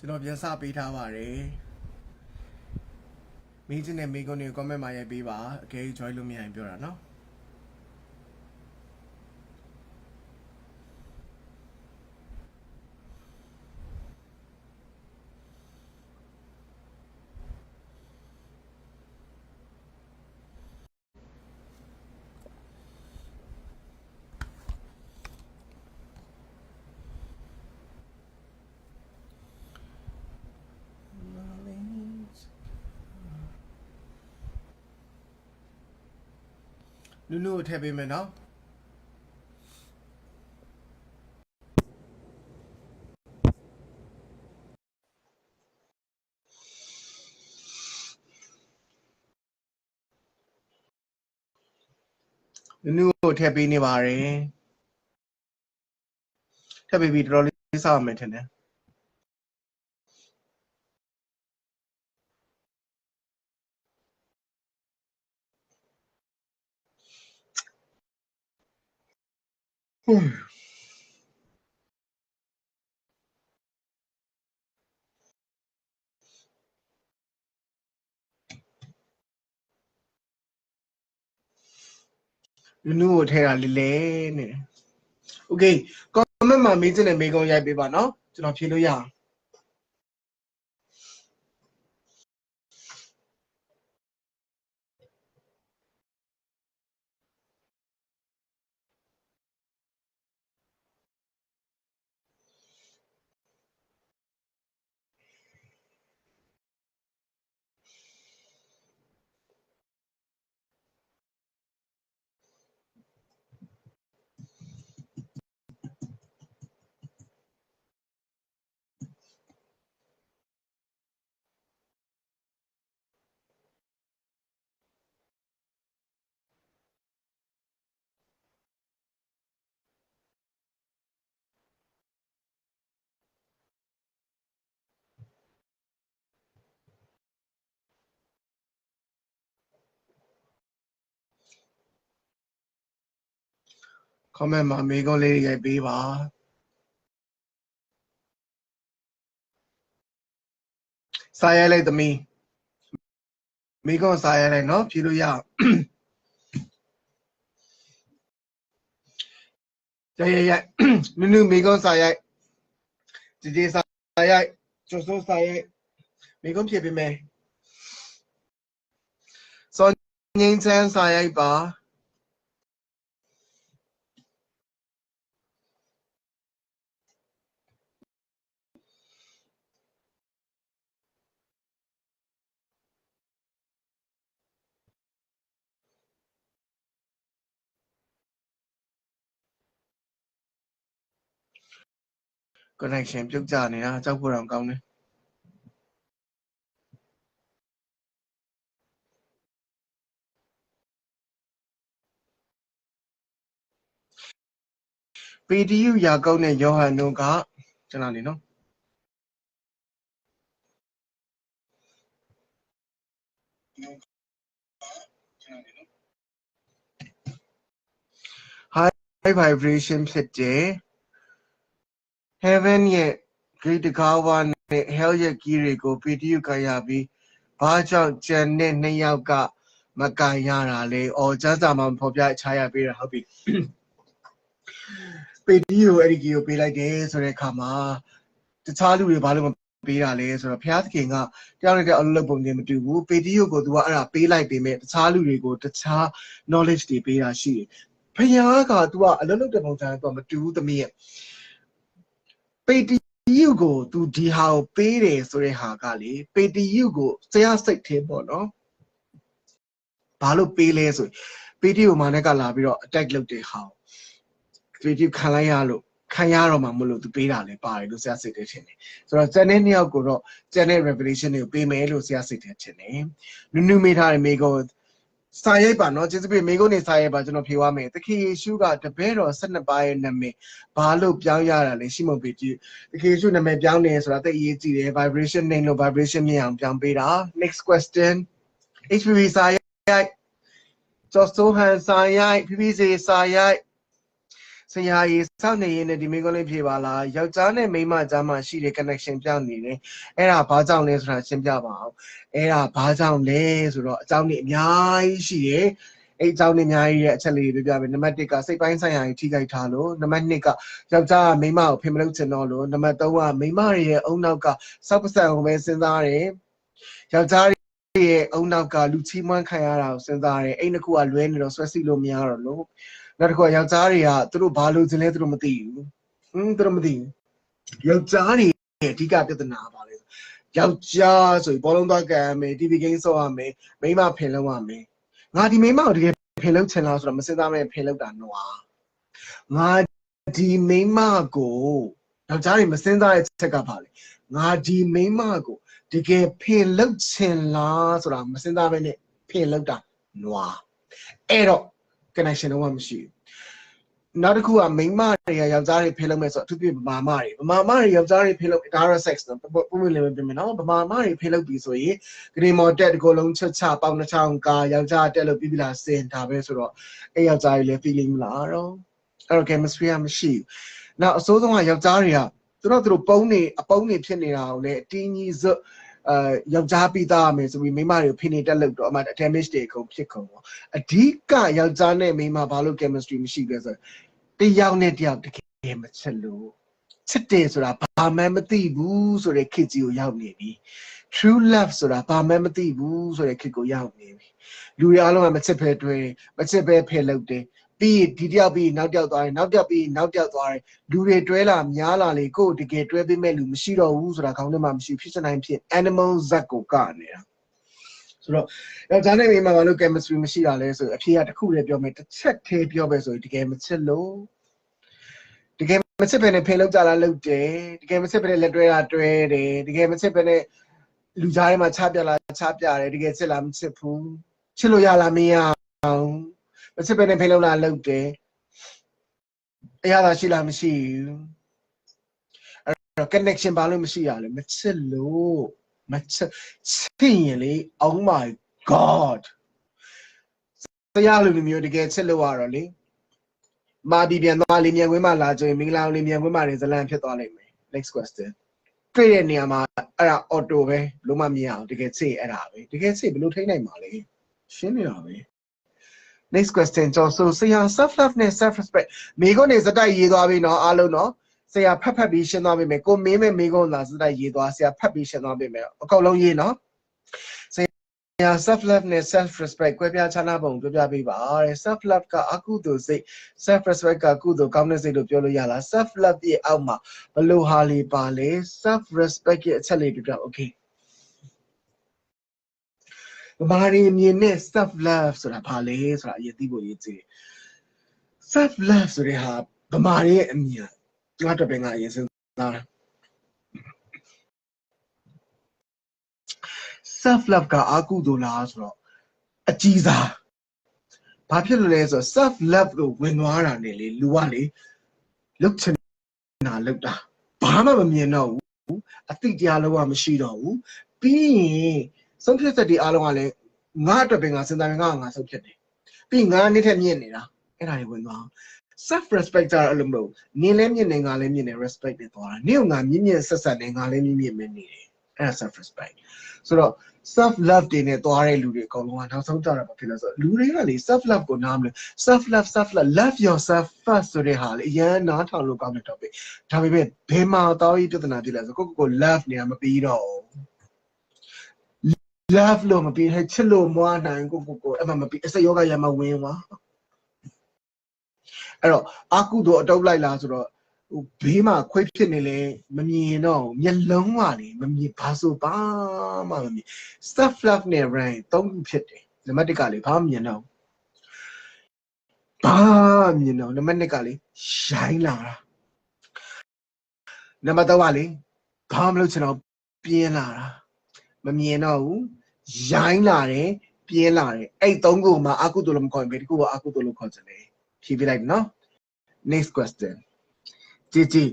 ကျွန်တော်ပြန်စပေးထားပါတယ်မိချင်းနဲ့မိကုန်းတွေ comment မှာရိုက်ပေးပါအကယ်၍ join လို့မရရင်ပြောတာနော်နုနုကိုထည့်ပေးမယ်နော်နုနုကိုထည့်ပေးနေပါတယ်ထည့်ပေးပြီးတော်တော်လေးစောင့်မယ်ထင်တယ်နုနုကိုထည့်တာလေးလဲနေโอเค comment မှာမေးချင်တဲ့မေးခွန်းရိုက်ပေးပါနော်ကျွန်တော်ဖြေလို့ရအောင်comment မှာမေးခွန်းလေးရိုက်ပေးပါစာရိုက်လိုက်သမီးမေးခွန်းစာရိုက်လိုက်နော်ဖြေလို့ရအောင်ရိုက်နုနုမေးခွန်းစာရိုက်ကြည်ကြည်စာရိုက်ကျော်စိုးစာရိုက်မေးခွန်းဖြေပေးမယ်စောငင်းချမ်းစာရိုက်ပါ connection ပြုတ်ကျနေတာကြောက်ဖို့တော့ကောင်းတယ်ပေတီယူယာကုန်းနဲ့ယောဟန်တို့ကကျွန်တော်နေနော်high vibration ဖြစ်တယ် heaven ရဲ့ great တကားဝါနဲ့ hell ရဲ့ key တွေကိုပေတီယူခံရပြီးဘာကြောင့်ကျန်တဲ့နှစ်ယောက်ကမကန်ရတာလဲအော်ကျမ်းစာမှာဖော်ပြချရပေးတာဟုတ်ပြီပေတီယူအဲ့ဒီ key ကိုပေးလိုက်တယ်ဆိုတဲ့အခါမှာတခြားလူတွေဘာလို့မပေးတာလဲဆိုတော့ဘုရားသခင်ကတယောက်နဲ့တယောက်အလုပ်ပုံချင်းမတူဘူးပေတီယူကိုသူကအဲ့ဒါပေးလိုက်ပေမဲ့တခြားလူတွေကိုတခြား knowledge တွေပေးတာရှိတယ်ဘုရားကသူကအလုပ်လုပ်တဲ့ပုံစံကမတူဘူးသမီးရဲ့ပေတီယူကိုသူဒီဟာကိုပေးတယ်ဆိုတဲ့ဟာကလေပေတီယူကိုဆရာစိတ်ထင်းပေါ့နော်ဘာလို့ပေးလဲဆိုပေတီယူမာနဲ့ကလာပြီးတော့ attack လုပ်တဲ့ဟာပေတီယူခံလိုက်ရလို့ခံရတော့မှမလို့သူပေးတာလေပါတယ်လို့ဆရာစိတ်ထဲထင်တယ်ဆိုတော့ကျန်တဲ့နှစ်ယောက်ကိုတော့ကျန်တဲ့ revelation တွေကိုပေးမယ်လို့ဆရာစိတ်ထဲထင်တယ်နုနုမေးထားတဲ့မိကုန်းစာရိုက်ပါနော်ကျေးဇူးပြုမိကုန်းနေစာရိုက်ပါကျွန်တော်ဖြေသွားမယ်သခင်ယေရှုကတပည့်တော်12ပါးရဲ့နာမည်ဘာလို့ပြောင်းရတာလဲရှိမပေတီသခင်ယေရှုနာမည်ပြောင်းတယ်ဆိုတာသိအရေးကြီးတယ် vibration နဲ့လို့ vibration မြင်အောင်ပြောင်းပေးတာ next question HPV စာရိုက်ကျော်စိုးဟန်စာရိုက် PPC စာရိုက် ဆရာကြီးစောင့်နေရင်းနဲ့ဒီမိကုန်းလေးဖြေပါလားယောက်ျားနဲ့မိန်းမကြားမှာရှိတဲ့ connection ပြောင်းနေတယ်အဲ့ဒါဘာကြောင့်လဲဆိုတာရှင်းပြပါအောင်အဲ့ဒါဘာကြောင့်လဲဆိုတော့အကြောင်းတွေအများကြီးရှိတယ်အဲ့အကြောင်းတွေအများကြီးရဲ့အချက်လေးတွေပြောပြမယ်နံပါတ်1ကစိတ်ပိုင်းဆိုင်ရာကြီးထိခိုက်ထားလို့နံပါတ်2ကယောက်ျားကမိန်းမကိုဖေမလုပ်ချင်တော့လို့နံပါတ်3ကမိန်းမရဲ့အုံနောက်ကစောက်ပစံကိုပဲစဉ်းစားတယ်ယောက်ျားရဲ့အုံနောက်ကလူချီးမွမ်းခံရတာကိုစဉ်းစားတယ်အဲ့နှစ်ခုကလွဲနေတော့ဆွဲစီလို့မရတော့လို့နောက်တစ်ခုကယောက်ျားတွေကသူတို့ဘာလို့ခြင်းလဲသူတို့မသိဘူးသူတို့မသိဘူးယောက်ျားတွေရဲ့အဓိကပြဿနာပါလေယောက်ျားဆိုရင်ဘောလုံးသွားကန်မယ် TV game ဆော့ရမယ်မိန်းမဖင်လုံးရမယ်ငါဒီမိန်းမကိုတကယ်ဖင်လုံးချင်လားဆိုတော့မစဉ်းစားမဲ့ဖင်လုံးတာနွားငါဒီမိန်းမကိုယောက်ျားတွေမစဉ်းစားတဲ့ချက်ကပါလေငါဒီမိန်းမကိုတကယ်ဖင်လုံးချင်လားဆိုတာမစဉ်းစားမဲ့နဲ့ဖင်လုံးတာနွားအဲ့တော့connection တော့မရှိဘူးနောက်တစ်ခုကမိန်းမတွေကယောက်ျားတွေဖိလုပ်မဲ့ဆိုအထူးဖြင့်ဗမာမတွေယောက်ျားတွေဖိလုပ်ဒါတော့ sex နော်ပုံမှန်လည်းပြင်မယ်နော်ဗမာမတွေဖိလုပ်ပြီးဆိုရင်ဂရီမော်တက်တကိုလုံးချက်ချပေါင်နှချောင်းကာယောက်ျားတက်လို့ပြီးပြီလားစင်ဒါပဲဆိုတော့အဲ့ယောက်ျားတွေလည်း feeling မလားတော့အဲ့တော့ chemistry ကမရှိဘူးနောက်အစိုးဆုံးကယောက်ျားတွေကသူတို့ပုံနေအပုံနေဖြစ်နေတာကိုလည်းအတင်းကြီးစွတ်ယောက်ျားပြီးသားမယ်ဆိုပြီးမိန်းမတွေကိုဖိနေတက်လို့တော့အမှ damage တွေကုန်ဖြစ်ကုန်ပေါ့အဓိကယောက်ျားနဲ့မိန်းမဘာလို့ chemistry မရှိလဲဆိုတယောက်နဲ့တယောက်တကယ်မချစ်လို့ချစ်တယ်ဆိုတာဘာမှမသိဘူးဆိုတဲ့ခေတ်ကြီးကိုရောက်နေပြီ true love ဆိုတာဘာမှမသိဘူးဆိုတဲ့ခေတ်ကိုရောက်နေပြီလူတွေအားလုံးကမချစ်ပဲတွေ့မချစ်ပဲဖယ်လုပ်တယ်ပြီးဒီတယောက်ပြီးနောက်တယောက်သွားတယ်နောက်တယောက်ပြီးနောက်တယောက်သွားတယ်လူတွေတွဲလာများလာလေကိုယ်တကယ်တွဲပေးမဲ့လူမရှိတော့ဘူးဆိုတာခေါင်းထဲမှာမရှိဖြစ်စနိုင်ဖြစ် animal ဇက်ကိုကနေတာဆိုတော့ယောက်ျားနဲ့မိန်းမဘာလို့ chemistry မရှိတာလဲဆိုအဖြေကတစ်ခုတည်းပြောမယ်တစ်ချက်သေးပြောပဲဆိုရင်တကယ်မချစ်လို့တကယ်မချစ်ပဲနဲ့ဖယ်လောက်ကြတာလုပ်တယ်တကယ်မချစ်ပဲနဲ့လက်တွဲတာတွဲတယ်တကယ်မချစ်ပဲနဲ့လူကြားထဲမှာချပြလာချပြတယ်တကယ်ချစ်လားမချစ်ဘူးချစ်လို့ရလားမရအောင်မချစ်ပဲနဲ့ဖယ်လောက်လာလုပ်တယ်အရာသာရှိလားမရှိဘူးအဲ့တော့ connection ဘာလို့မရှိရလဲမချစ်လို့မချစ်ရင်လေ oh my god တရားလူမျိုးတကယ်ချစ်လို့ရတော့လေမာဒီပြန်သွားလေမြန်ခွင်းမှာလာကြရင်မင်္ဂလာလေးမြန်ခွင်းမှာနေဇလန်ဖြစ်သွားလိမ့်မယ် next question တွေ့တဲ့နေရာမှာအဲ့ဒါ auto ပဲလုံးဝမရအောင်တကယ်ချစ်အဲ့ဒါပဲတကယ်ချစ်ဘယ်လိုထိနိုင်မှာလဲရှင်းနေတာပဲ next question ကျော်ဆိုဆရာ self love နဲ့ self respect မိကုန်းနေစတိုက်ရေးသွားပြီနော်အားလုံးနော်ဆရာဖတ်ပြီးရှင်းသွားပြီမယ်ကိုမင်းမဲ့မိကုန်းလာစတိုက်ရေးသွားဆရာဖတ်ပြီးရှင်းသွားပြီမယ်အကုန်လုံးရေးနော်ဆရာ self love နဲ့ self respect ကွဲပြားခြားနားပုံပြောပြပေးပါတဲ့ self love ကအကုသိုလ်စိတ် self respect ကကုသိုလ်ကောင်းတဲ့စိတ်လို့ပြောလို့ရလား self love ရဲ့အောက်မှာဘလို့ဟာလေးပါလဲ self respect ရဲ့အချက်လေးပြောပြ okay ဘာရင်းမြင်နဲ့ self love ဆိုတာဘာလဲဆိုတာအရင်သိဖို့ရည်ကြည် self love ဆိုတဲ့ဟာဗမာရဲ့အမြင်ငါတော့ပဲငါအရင်စဉ်းစားတာ self love ကအကုသိုလ်လားဆိုတော့အကြီးစားဘာဖြစ်လို့လဲဆိုတော့ self love ကိုဝင်သွားတာနဲ့လေလူကလေလုတ်ချင်တာလုတ်တာဘာမှမမြင်တော့ဘူးအသိတရားလုံးဝမရှိတော့ဘူးပြီးရင်ဆုံးဖြတ်ချက်တွေအားလုံးကလည်းငါအတွက်ပဲငါစဉ်းစားရင်ငါဆုံးဖြတ်တယ်ပြီးငါနေ့ထက်မြင့်နေတာအဲ့ဒါတွေဝင်သွား self respect ကြအဲ့လိုမလို့နင်းလည်းမြင့်နေငါလည်းမြင့်နေ respect တွေသွားတာနင့်ကငါမြင့်မြင့်ဆက်ဆက်နေငါလည်းမြင့်မြင့်ပဲနေတယ်အဲ့ဒါ self respect ဆိုတော့ self love တွေနဲ့သွားတဲ့လူတွေအကုန်လုံးကနောက်ဆုံးကြတာဘာဖြစ်လဲဆိုတော့လူတွေကလေ self love ကိုနားမလဲ self love yourself first ဆိုတဲ့ဟာလေအရင်နားထောင်လို့ကောင်းတဲ့ topic ဒါပေမဲ့ဘယ်မှာတောင်းရေးပြဿနာဖြစ်လဲဆိုကို love နေရမပြီးတော့ love လို့မပြီးဟဲ့ချစ်လို့မွားနိုင်ကိုအဲ့မှာမပြီးအစယောဂရမဝင်ပါအဲ့တော့အကုသို့အတုပ်လိုက်လားဆိုတော့ဘေးမှာခွေးဖြစ်နေလဲမမြင်တော့မျက်လုံးကလေမမြင်ဘာဆိုဘာမှမမြင် self love နဲ့ rank သုံးခုဖြစ်တယ်နံပါတ်1ကလေဘာမှမမြင်တော့ဘာမြင်တော့နံပါတ်2ကလေရိုင်းလာတာနံပါတ်3ကလေဘာမှမလုပ်ချင်တော့ပြင်းလာတာမမြင်တော့ဘူးရိုင်းလာတယ်ပြင်းလာတယ်အဲ့3ခုမှာအကုသို့လို့မခေါ်ရင်ဘယ်တစ်ခုကအကုသို့လို့ခေါ်ချင်လဲဖြေပြလိုက်နော် next question ကြည်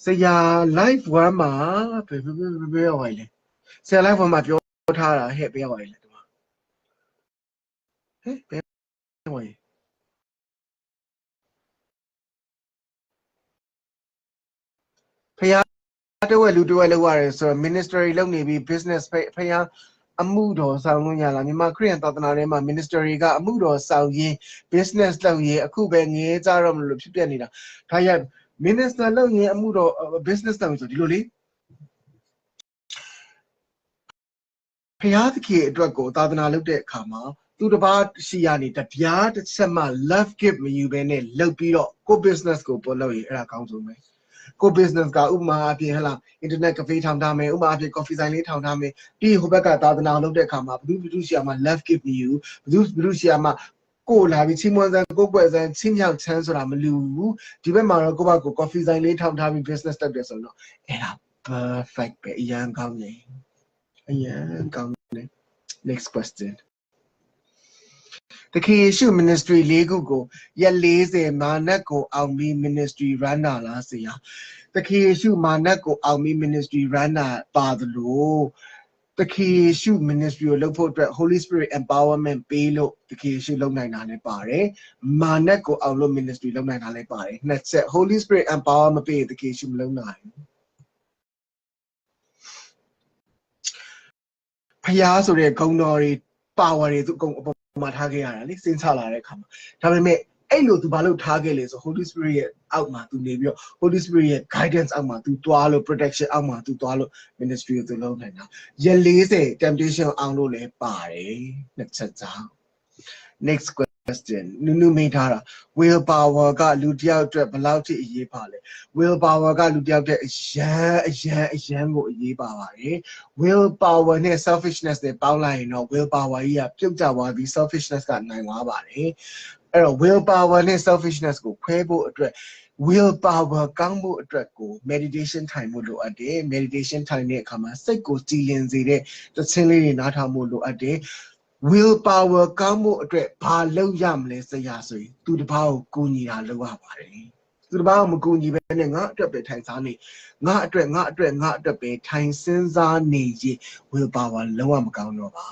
ဆရာ live 1မှာဘယ်ရောက်ပါလဲဆရာ live 1မှာပြောထားတာဟဲ့ဘယ်ရောက်ပါလဲဒီမှာဟဲ့ဘယ်ရောက်ပါလဲ ဖះတဝက်လူတဝက်လောက်ရတယ်ဆိုတော့ ministry လုပ်နေပြီး business ဖះအမှုတော်ဆောင်လို့ရလားမြန်မာခရစ်ယာန်သာသနာထဲမှာ ministry ကအမှုတော်ဆောင်ရင်း business လုပ်ရင်းအခုပဲငြင်းကြတော့မလို့ဖြစ်ပြနေတာဒါရ minister လုပ်ရင်းအမှုတော် business လုပ်ဆိုဒီလိုလေဖះသခင်အတွက်ကိုသာသနာလုပ်တဲ့အခါမှာသူတစ်ပါးရှိရနေတရားတစ်ချက်မှ love gift မယူဘဲနဲ့လုပ်ပြီးတော့ကို business ကိုပေါ်လုပ်ရင်အဲ့ဒါကောင်းဆုံးပဲကို business ကဥပမာအပြင်ဟလာ internet cafe ထောင်ထားမယ်ဥပမာအပြင် coffee ဆိုင်လေးထောင်ထားမယ်ပြီးဟိုဘက်ကသာသနာလုပ်တဲ့အခါမှာဘယ်သူရှိရမှာ love gift မယူဘယ်သူရှိရမှာကိုလာပြီးချင်းမွန်းစမ်းကိုကွယ်စမ်းချင်းမြောက်ချမ်းဆိုတာမလူဘူးဒီဘက်မှာတော့ကိုဘကို coffee ဆိုင်လေးထောင်ထားပြီး business လုပ်တယ်ဆိုတော့အဲ့ဒါ perfect ပဲအရန်ကောင်းတယ်အရန်ကောင်းတယ် next question တခင်ယေရှု ministry ၄ခုကိုရက်40မာနက်ကိုအောင်ပြီး ministry run တာလားဆရာတခင်ယေရှုမာနက်ကိုအောင်ပြီး ministry run တာပါသလို့တခင်ယေရှု ministry ကိုလုပ်ဖို့အတွက် Holy Spirit empowerment ပေးလို့တခင်ယေရှုလုပ်နိုင်တာလည်းပါတယ်မာနက်ကိုအောင်လို့ ministry လုပ်နိုင်တာလည်းပါတယ်နှစ်ချက် Holy Spirit empower မပေးတခင်ယေရှုမလုပ်နိုင်ဖျားဆိုတဲ့ဂုဏ်တော်တွေ power တွေသူအကုန်အပေါ်မှာထားခဲ့ရတာလေစဉ်းစားလာတဲ့အခါမှာဒါပေမဲ့အဲ့လိုသူဘာလို့ထားခဲ့လဲဆို Holy Spirit ရဲ့အောက်မှာသူနေပြီးတော့ Holy Spirit ရဲ့ guidance အောက်မှာသူသွားလို့ protection အောက်မှာသူသွားလို့ ministry ကိုသူလုပ်နိုင်တာရက်40 temptation အောင်လို့လည်းပါတယ်နှစ်ချက်ကြောင့် next question နုမိန်ထားတာ will power ကလူတယောက်အတွက်ဘယ်လောက်ထိအရေးပါလဲ will power ကလူတယောက်အတွက်အရန်ကိုအရေးပါပါတယ် will power နဲ့ selfishness တွေပေါင်းလိုက်ရင်တော့ will power ကြီးကပြုတ်ကျသွားပြီး selfishness ကနိုင်သွားပါတယ်အဲ့တော့ will power နဲ့ selfishness ကိုခွဲဖို့အတွက် will power ကောင်းဖို့အတွက်ကို meditation ထိုင်ဖို့လိုအပ်တယ် meditation ထိုင်တဲ့အခါမှာစိတ်ကိုကြည်လင်စေတဲ့သချင်းလေးတွေနားထောင်ဖို့လိုအပ်တယ် will power ကောင်းဖို့အတွက်ဘာလုပ်ရမလဲဆရာဆိုရင်သူတစ်ပါးကိုကူညီတာလုပ်ရပါတယ်သူတစ်ပါးကိုမကူညီဘဲနဲ့ငါအတွက်ပဲထိုင်စားနေငါအတွက်ပဲထိုင်စဉ်းစားနေရင် will power လုံးဝမကောင်းတော့ပါ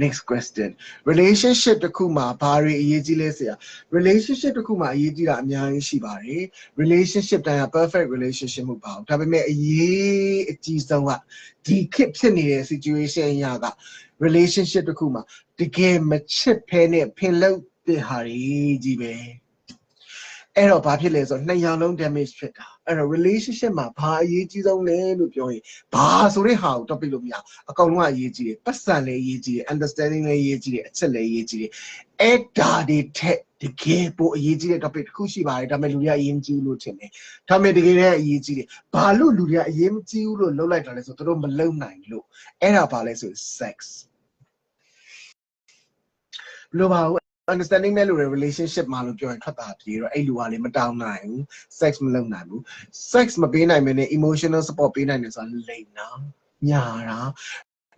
next question relationship တစ်ခုမှာဘာတွေအရေးကြီးလဲဆရာ relationship တစ်ခုမှာအရေးကြီးတာအများကြီးရှိပါတယ် relationship တိုင်းက perfect relationship မဟုတ်ပါဘူးဒါပေမဲ့အရေးအကြီးဆုံးကဒီခေတ်ဖြစ်နေတဲ့ situation အရာက relationship တစ်ခုမှာတကယ်မချစ်ဖဲနဲ့ဖင်လုပ်တဲ့ဟာတွေကြီးပဲအဲ့တော့ဘာဖြစ်လဲဆိုတော့နှစ်ယောက်လုံး damage ဖြစ်တာအဲ့တော့ relationship မှာဘာအရေးကြီးဆုံးလဲလို့ပြောရင်ဘာဆိုတဲ့ဟာကို topic လို့မရအကောင်လုံးကအရေးကြီးတယ်ပတ်စံလည်းအရေးကြီးတယ် understanding လည်းအရေးကြီးတယ်အချက်လည်းအရေးကြီးတယ်အဲ့ဒါတွေထက်တကယ်ပိုအရေးကြီးတဲ့ topic တစ်ခုရှိပါတယ်ဒါပေမဲ့လူတွေကအရေးမကြီးဘူးလို့ထင်တယ်ဒါပေမဲ့တကယ်လည်းအရေးကြီးတယ်ဘာလို့လူတွေကအရေးမကြီးဘူးလို့လုပ်လိုက်တာလဲဆိုတော့သူတို့မလုပ်နိုင်လို့အဲ့ဒါဘာလဲဆို sex ဘလို့ပါဘူး understanding နဲ့လို့ relationship မှာလို့ပြောရင်ထွက်တာပြေတော့အဲ့လူကလည်းမတောင်းနိုင်ဘူး sex မလုပ်နိုင်ဘူး sex မပေးနိုင်မနဲ့ emotional support ပေးနိုင်တယ်ဆိုတာလိမ်တာညာတာ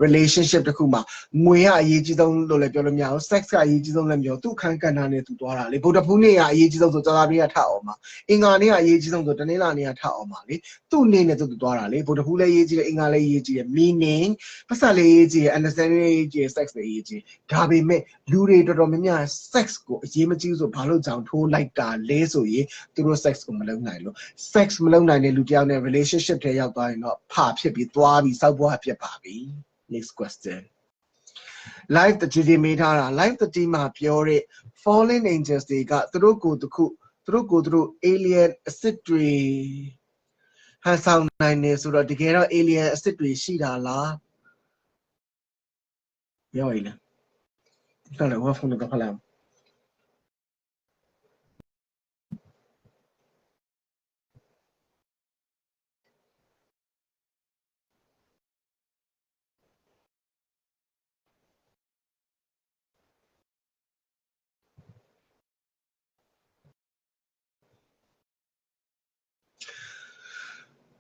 relationship တစ်ခုမှာငွေကအရေးကြီးဆုံးလို့လည်းပြောလို့မရဘူး sex ကအရေးကြီးဆုံးလည်းမပြောသူ့အခန်းကဏ္ဍနဲ့သူသွားတာလေဗုဒ္ဓဖူးနေ့ကအရေးကြီးဆုံးဆိုကြာသပတေးကထအောင်မှာအင်္ဂါနေ့ကအရေးကြီးဆုံးဆိုတနင်္လာနေ့ကထအောင်မှာလေသူ့နေ့နဲ့သူသွားတာလေဗုဒ္ဓဖူးလည်းအရေးကြီးတယ်အင်္ဂါလည်းအရေးကြီးတယ် meaning ပတ်စံလည်းအရေးကြီးတယ် understanding လည်းအရေးကြီးတယ် sex လည်းအရေးကြီးဒါပေမဲ့လူတွေတော်တော်များများ sex ကိုအရေးမကြီးဆိုဘာလို့ကြောင်ထိုးလိုက်တာလဲဆိုရင်သူတို့ sex ကိုမလုပ်နိုင်လို့ sex မလုပ်နိုင်တဲ့လူတယောက်နဲ့ relationship ထဲရောက်သွားရင်တော့ဖဖြစ်ပြီးသွားပြီးစောက်ဘွားဖြစ်ပါပြီnext question live တတိမေးထားတာ live တတိမှာပြောတဲ့ fallen angels တွေကသူတို့ကို alien အစ်စ်တွေဟန်ဆောင်နိုင်တယ်ဆိုတော့တကယ်တော့ alien အစ်စ်တွေရှိတာလားပြောရည်လားဟုတ်တယ်ဝါဖုန်းကဖလာ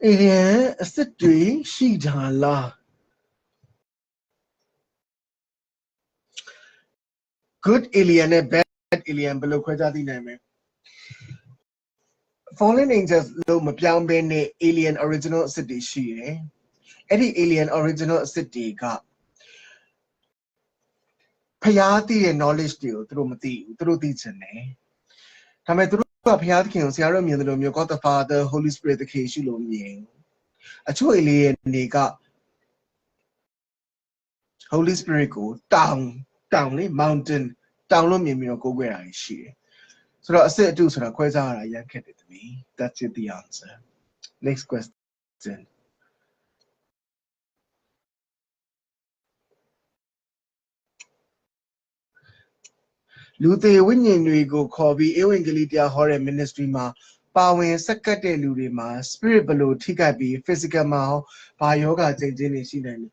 alien အစ်စ်တွေရှိတာလား good alien နဲ့ bad alien ဘယ်လိုခွဲခြားသိနိုင်မလဲ fallen angels လို့မပြောင်းဘဲနဲ့ alien original အစ်စ်တွေရှိတယ်အဲ့ဒီ alien original အစ်စ်တွေကဖျားသိတဲ့ knowledge တွေကိုသူတို့မသိဘူးသူတို့သိချင်တယ်ဒါပေမဲ့သူ ဘုရားသခင်ကိုဆရာတို့မြင်တယ်လို့မျိုး God the Father Holy Spirit သခင်ရှိလို့မြင်အချို့အလေးနေက Holy Spirit ကိုတောင်လေ mountain တောင်လို့မြင်ပြီးတော့ကိုးကွယ်တာရှိတယ်ဆိုတော့အစစ်အတုဆိုတာခွဲခြားရတာရန်ခက်တယ်သမီး That's it the answer next questionလူသေးဝိညာဉ်တွေကိုခေါ်ပြီးဧဝံဂေလိတရားဟောတဲ့ ministry မှာပါဝင်စက္ကတ်တဲ့လူတွေမှာ spirit ဘလို့ထိခိုက်ပြီး physical မှာဘာယောဂကျဉ်ကျဉ်နေရှိနိုင်တယ်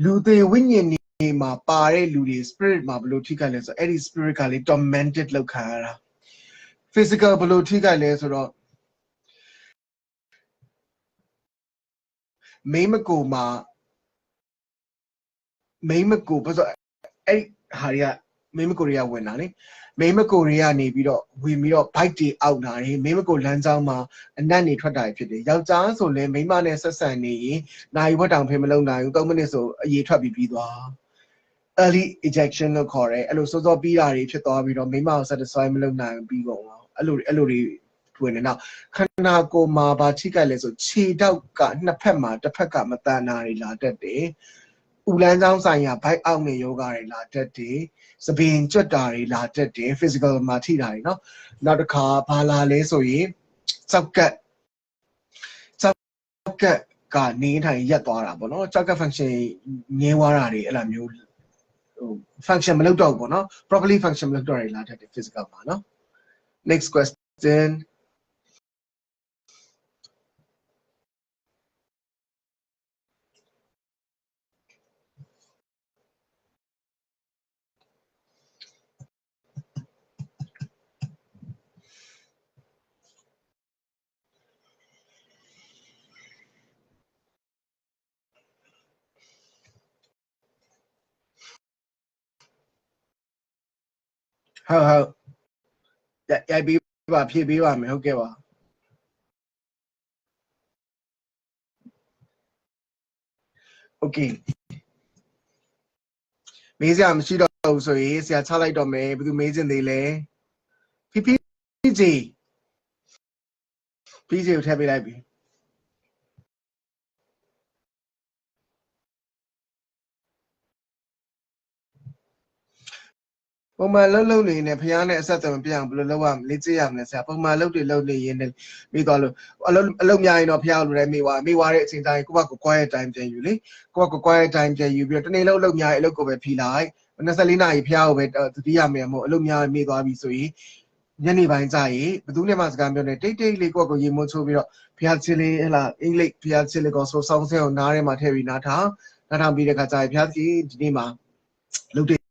လူသေးဝိညာဉ်တွေမှာပါတဲ့လူတွေ spirit မှာဘလို့ထိခိုက်လဲဆိုအဲ့ဒီ spirit ကလေ tormented လောက်ခံရတာ physical ဘလို့ထိခိုက်လဲဆိုတော့မိမကိုဘာလို့အဲ့ဟာတွေကမိမကိုရီးယားဝင်တာလေမိမကိုရီးယားနေပြီးတော့ဝင်ပြီးတော့ bike တွေအောက်တာတွေမိမကိုလမ်းကြောင်းမှာအနက်နေထွက်တာဖြစ်တယ်ယောက်ျားဆိုလည်းမိမနဲ့ဆက်ဆံနေရင်နိုင်ဝတ်တောင်ဖေမလုံးနိုင်ဘူး3မိနစ်ဆိုအရေးထွက်ပြီးသွား early ejection လို့ခေါ်တယ်အဲ့လိုစောစောပြီးတာတွေဖြစ်သွားပြီးတော့မိမကို satisfy မလုပ်နိုင်ပြီးကုန်အောင်အဲ့လိုတွေတွင်နေတော့ခန္ဓာကိုယ်မှာဘာထိခိုက်လဲဆိုခြေထောက်ကနှစ်ဖက်မှာတစ်ဖက်ကမတန်တာတွေလာတတ်တယ်ဥလန်းချောင်းဆိုင်ရာဘိုက်အောက်နေယောဂါတွေလာတတ်တယ်စပင်ကြွက်တာတွေလာတတ်တယ် physical မှာထိတာတွေเนาะနောက်တစ်ခါဘာလာလဲဆိုရင်ကြောက်ကကနေထိုင်ရက်သွားတာပေါ့เนาะကြောက်က function ငြင်းသွားတာတွေအဲ့လိုမျိုးဟို function မလုပ်တော့ဘူးပေါ့เนาะ properly function မလုပ်တော့တွေလာတတ်တယ် physical မှာเนาะ next questionဟုတ်ရိုက်ပြီးပါဖြည့်ပေးပါမယ်ဟုတ်ကဲ့ပါโอเคမေးစရာမရှိတော့ဘူးဆိုရင်ဆရာချလိုက်တော့မယ်ဘယ်သူမေးချင်သေးလဲဖိဂျီကိုထည့်ပေးလိုက်ပြီပုံမှန်လှုပ်နေနေဖျားနဲ့အဆက်အသွယ်မပြအောင်ဘယ်လိုလုပ်ရမလဲကြည့်ရမလဲဆရာပုံမှန်လှုပ်နေရင်းနဲ့မေးသွားလို့အလုပ်များရင်တော့ဖျားလိုလည်းမေးသွားတဲ့အချိန်တိုင်းကိုယ့်ဘက်ကို quiet time ပြန်ယူလေကိုယ့်ဘက်ကို quiet time ပြန်ယူပြီးတော့တနေ့လုံးအလုပ်များရင်အလုပ်ကိုပဲဖြီလိုက်24နာရီဖျားကိုပဲသတိရမယ်မို့အလုပ်များမေးသွားပြီဆိုရင်ညနေပိုင်းကျရင်ဘယ်သူနဲ့မှစကားပြောနေတိတ်လေးကိုယ့်ကိုရေမွှန်းချိုးပြီးတော့ဖျားချစ်လေးဟလာအင်္ဂလိပ်ဖျားချစ်လေးကိုဆိုဆောင်းစဲကိုနားထဲမှာထည့်ပြီးနားထောင်ပြီးတဲ့ခါကျရင်ဖျားကြီးဒီနေ့မှာလုပ်တယ်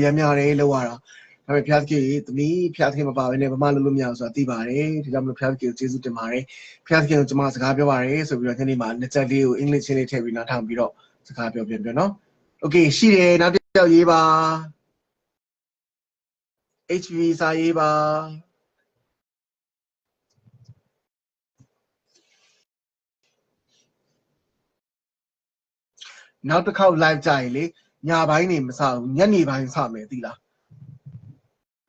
ရမ်းများတယ်လောက်ရတာဒါပေမဲ့ဖျားကြီးသမီးဖျားကြီးမပါဘဲနဲ့ဘာမှလုပ်လို့မရဘူးဆိုတာသိပါတယ်ဒါကြောင့်မလို့ဖျားကြီးကိုကျေးဇူးတင်ပါတယ်ဖျားကြီးကိုကျွန်မစကားပြောပါတယ်ဆိုပြီးတော့ညနေမှာနှစ်ချက်လေးကိုအင်္ဂလိပ်ချင်းလေးထည့်ပြီးနားထောင်ပြီးတော့စကားပြောပြန်နော်โอเคရှိတယ်နောက်တစ်ယောက်ရေးပါ HV စာရေးပါနောက်တစ်ခေါက် live ကြရင်လေညပိုင်းနေမစဘူးညနေပိုင်းစမယ်သိလား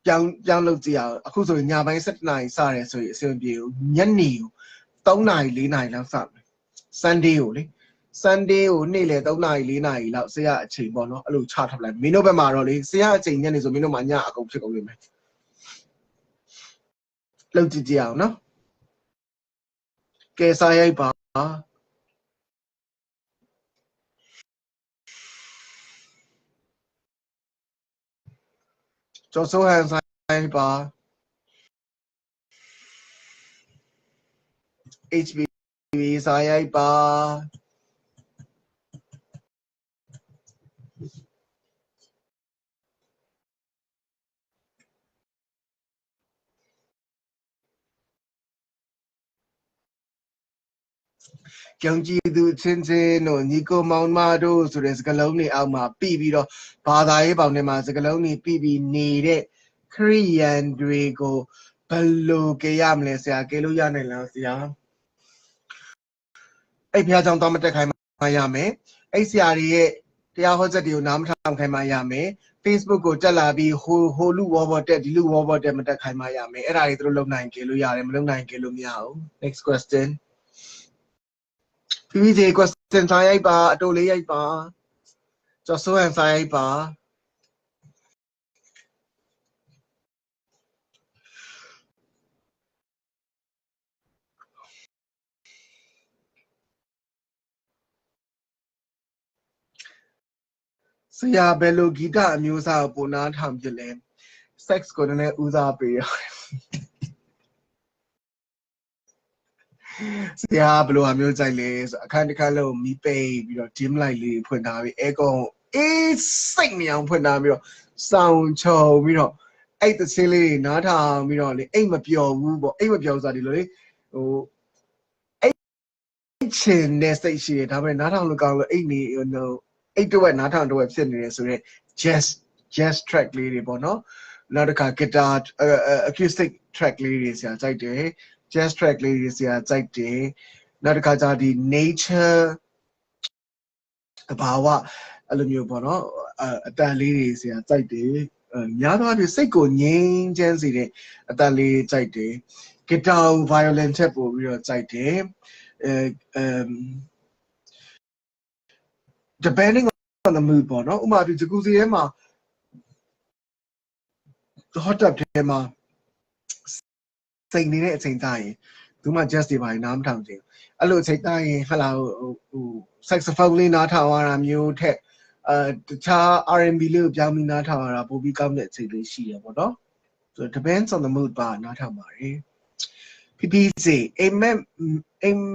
ပြောင်းလုပ်ကြည့်အောင်အခုဆိုရင်ညပိုင်း7နာရီစတယ်ဆိုရင်အဆင်ပြေဘူးညနေကို3နာရီ4နာရီလောက်စမယ် Sunday ကိုလေ Sunday ကိုနေ့လေ3နာရီ4နာရီလောက်ဆရာအချိန်ပေါ့နော်အဲ့လိုချထားလိုက်မင်းတို့ဘက်မှာတော့လေဆရာအချိန်ညနေဆိုမင်းတို့မှာညအကုန်ဖြစ်ကုန်လိမ့်မယ်လုပ်ကြည့်အောင်နော်ကဲစာရိုက်ပါကျော်စိုးဟန်ဆိုင်ပါ HB စာရိုက်ပါကြုံကြည်သူချင်းချင်းတို့ညီကိုမောင်မတို့ဆိုတဲ့စကားလုံးတွေအောက်မှာပြီးပြီးတော့ဘာသာရေးပေါင်းထဲမှာစကားလုံးတွေပြီးနေတဲ့ခရိယန်တွေကိုဘယ်လိုကြရမလဲဆရာကြလို့ရနိုင်လားဆရာအဲ့ဖျားကြောင့်တောင်းမတက်ခိုင်းမှရမယ်အဲ့ဆရာတွေရဲ့တရားဟောချက်တွေကိုနားမထောင်ခိုင်းမှရမယ် Facebook ကိုတက်လာပြီးဟိုလူဝဘောတက်ဒီလူဝဘောတက်မတက်ခိုင်းမှရမယ်အဲ့ဒါတွေသူတို့လုံနိုင်ကြလို့ရတယ်မလုံနိုင်ကြလို့မရဘူး next question ပြီးပြီ question စားရိုက်ပါအတူလေးရိုက်ပါကျော်စိုးဟန်စားရိုက်ပါဆရာဘယ်လိုဂီတအမျိုးအစားကိုပုံနာထောင်ပြလဲ sex ကိုလည်းဦးစားပေးရဆရာဘယ်လိုအမျိုးကြိုက်လဲဆိုအခန်းတစ်ခန်းလုံးမီးပိတ်ပြီးတော့ dim light လေးဖွင့်ထားပြီးအဲကွန်အေးစိတ်မအောင်ဖွင့်ထားပြီးတော့စောင်းချုံပြီးတော့အဲ့တချင်းလေးနားထောင်ပြီးတော့လေအိတ်မပျော်ဘူးပေါ့အိတ်မပျော်ဆိုတာဒီလိုလေဟိုအိတ်ချင်တဲ့စိတ်ရှိတယ်ဒါပေမဲ့နားထောင်လို့ကောင်းလို့အိတ်နေဟိုအိတ်တော့နားထောင်တော့ဖြစ်နေတယ်ဆိုတော့ jazz track လေးတွေပေါ့နော်နောက်တစ်ခါ guitar acoustic track လေးတွေဆရာကြိုက်တယ် jazz track လေးတွေဆရာကြိုက်တယ်နောက်တစ်ခါကျဒီ nature တဘာဝအဲ့လိုမျိုးပေါ့နော်အတန်လေးတွေဆရာကြိုက်တယ်များသောအားဖြင့်စိတ်ကိုငြိမ်းချမ်းစေတဲ့အတန်လေးကြိုက်တယ် guitar violin ထက်ပိုပြီးတော့ကြိုက်တယ်depending on the mood ပေါ့နော်ဥပမာပြဂျကူစီထဲမှာ hot tub ထဲမှာစိတ်နေတဲ့အချိန်တိုင်းသူမှ just တွေပါနားမထောင်ချင်အဲ့လိုအချိန်တိုင်းဟလာဟို saxophone လေးနားထောင်ရတာမျိုးထက်တခြား R&B လေးကိုပြောင်းပြီးနားထောင်ရတာပိုပြီးကောင်းတဲ့အချိန်လေးရှိရပေါ့နော် so depends on the mood ပါနားထောင်ပါတယ် PPC အိမ်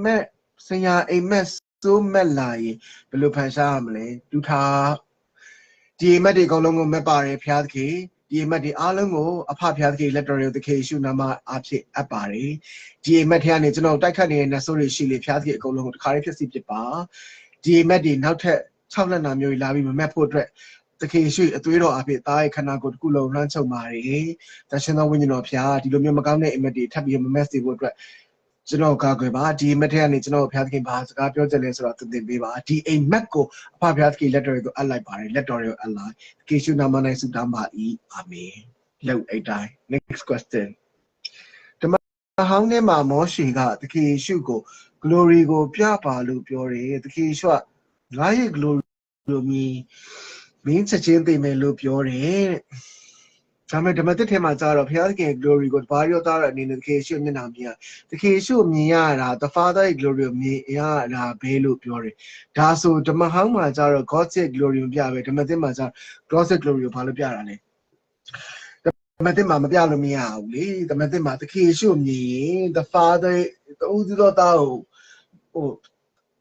မက်ဆရာအိမ်မက်စိုးမက်လာရင်ဘယ်လိုဖန်ရှားရမလဲဒူထားဒီအိမ်မက်တွေအကုန်လုံးကိုမက်ပါတယ်ဖျားသခင်ဒီအိမ်မက်တွေအားလုံးကိုအဖဖျားသခင်လက်တော်တွေသခင်ရှုနာမအဖြစ်အပ်ပါတယ်ဒီအိမ်မက်ထဲကနေကျွန်တော်တိုက်ခတ်နေတဲ့နတ်ဆိုးတွေရှိလေဖျားသခင်အကုန်လုံးကိုတစ်ခါလေးဖြစ်စီဖြစ်ပါဒီအိမ်မက်တွေနောက်ထပ်6လက်နာမျိုးလာပြီးမမက်ဖို့အတွက်သခင်ရှုအသွေးတော်အဖြစ်သားရဲ့ခန္ဓာကိုယ်တစ်ခုလုံးလှမ်းချုပ်ပါတယ်တရှင်တော်ဝိညာဉ်တော်ဖျားဒီလိုမျိုးမကောင်းတဲ့အိမ်မက်တွေထပ်ပြီးမမက်စေဖို့အတွက်ကျွန်တော်ကာကွယ်ပါဒီမက်ထဲကနေကျွန်တော်ဖျားသခင်ဘာစကားပြောကြလဲဆိုတော့သင်ပေးပါဒီအိမ်မက်ကိုအဖဖျားသခင်လက်တော်တွေကိုအပ်လိုက်ပါတယ်လက်တော်တွေကိုအပ်လိုက်ကေရှုနာမ၌ဆုတောင်းပါ၏အာမင်လောက်အဲ့တိုင်း next question ဓမ္မဟောင်းထဲမှာမောရှေကသခင်ယေရှုကို glory ကိုပြပါလို့ပြောတယ်သခင်ယေရှုကငါရဲ့ glory ကိုမင်းချက်ချင်းသိမယ်လို့ပြောတယ်ဒါပေမဲ့ဓမ္မသစ်ထဲမှာကျတော့ဘုရားသခင် glory ကိုဘာရောသားရအနေနဲ့သခင်ယေရှုမျက်နှာမြင်ရသခင်ယေရှုမြင်ရတာ the father ရဲ့ glory ကိုမြင်ရတာပဲလို့ပြောတယ်ဒါဆိုဓမ္မဟောင်းမှာကျတော့ God's glory ကိုပြပဲဓမ္မသစ်မှာကျတော့ God's glory ကိုဘာလို့ပြတာလဲဓမ္မသစ်မှာမပြလို့မရဘူးလေဓမ္မသစ်မှာသခင်ယေရှုမြင်ရင် the father တူးတော်သားကိုဟို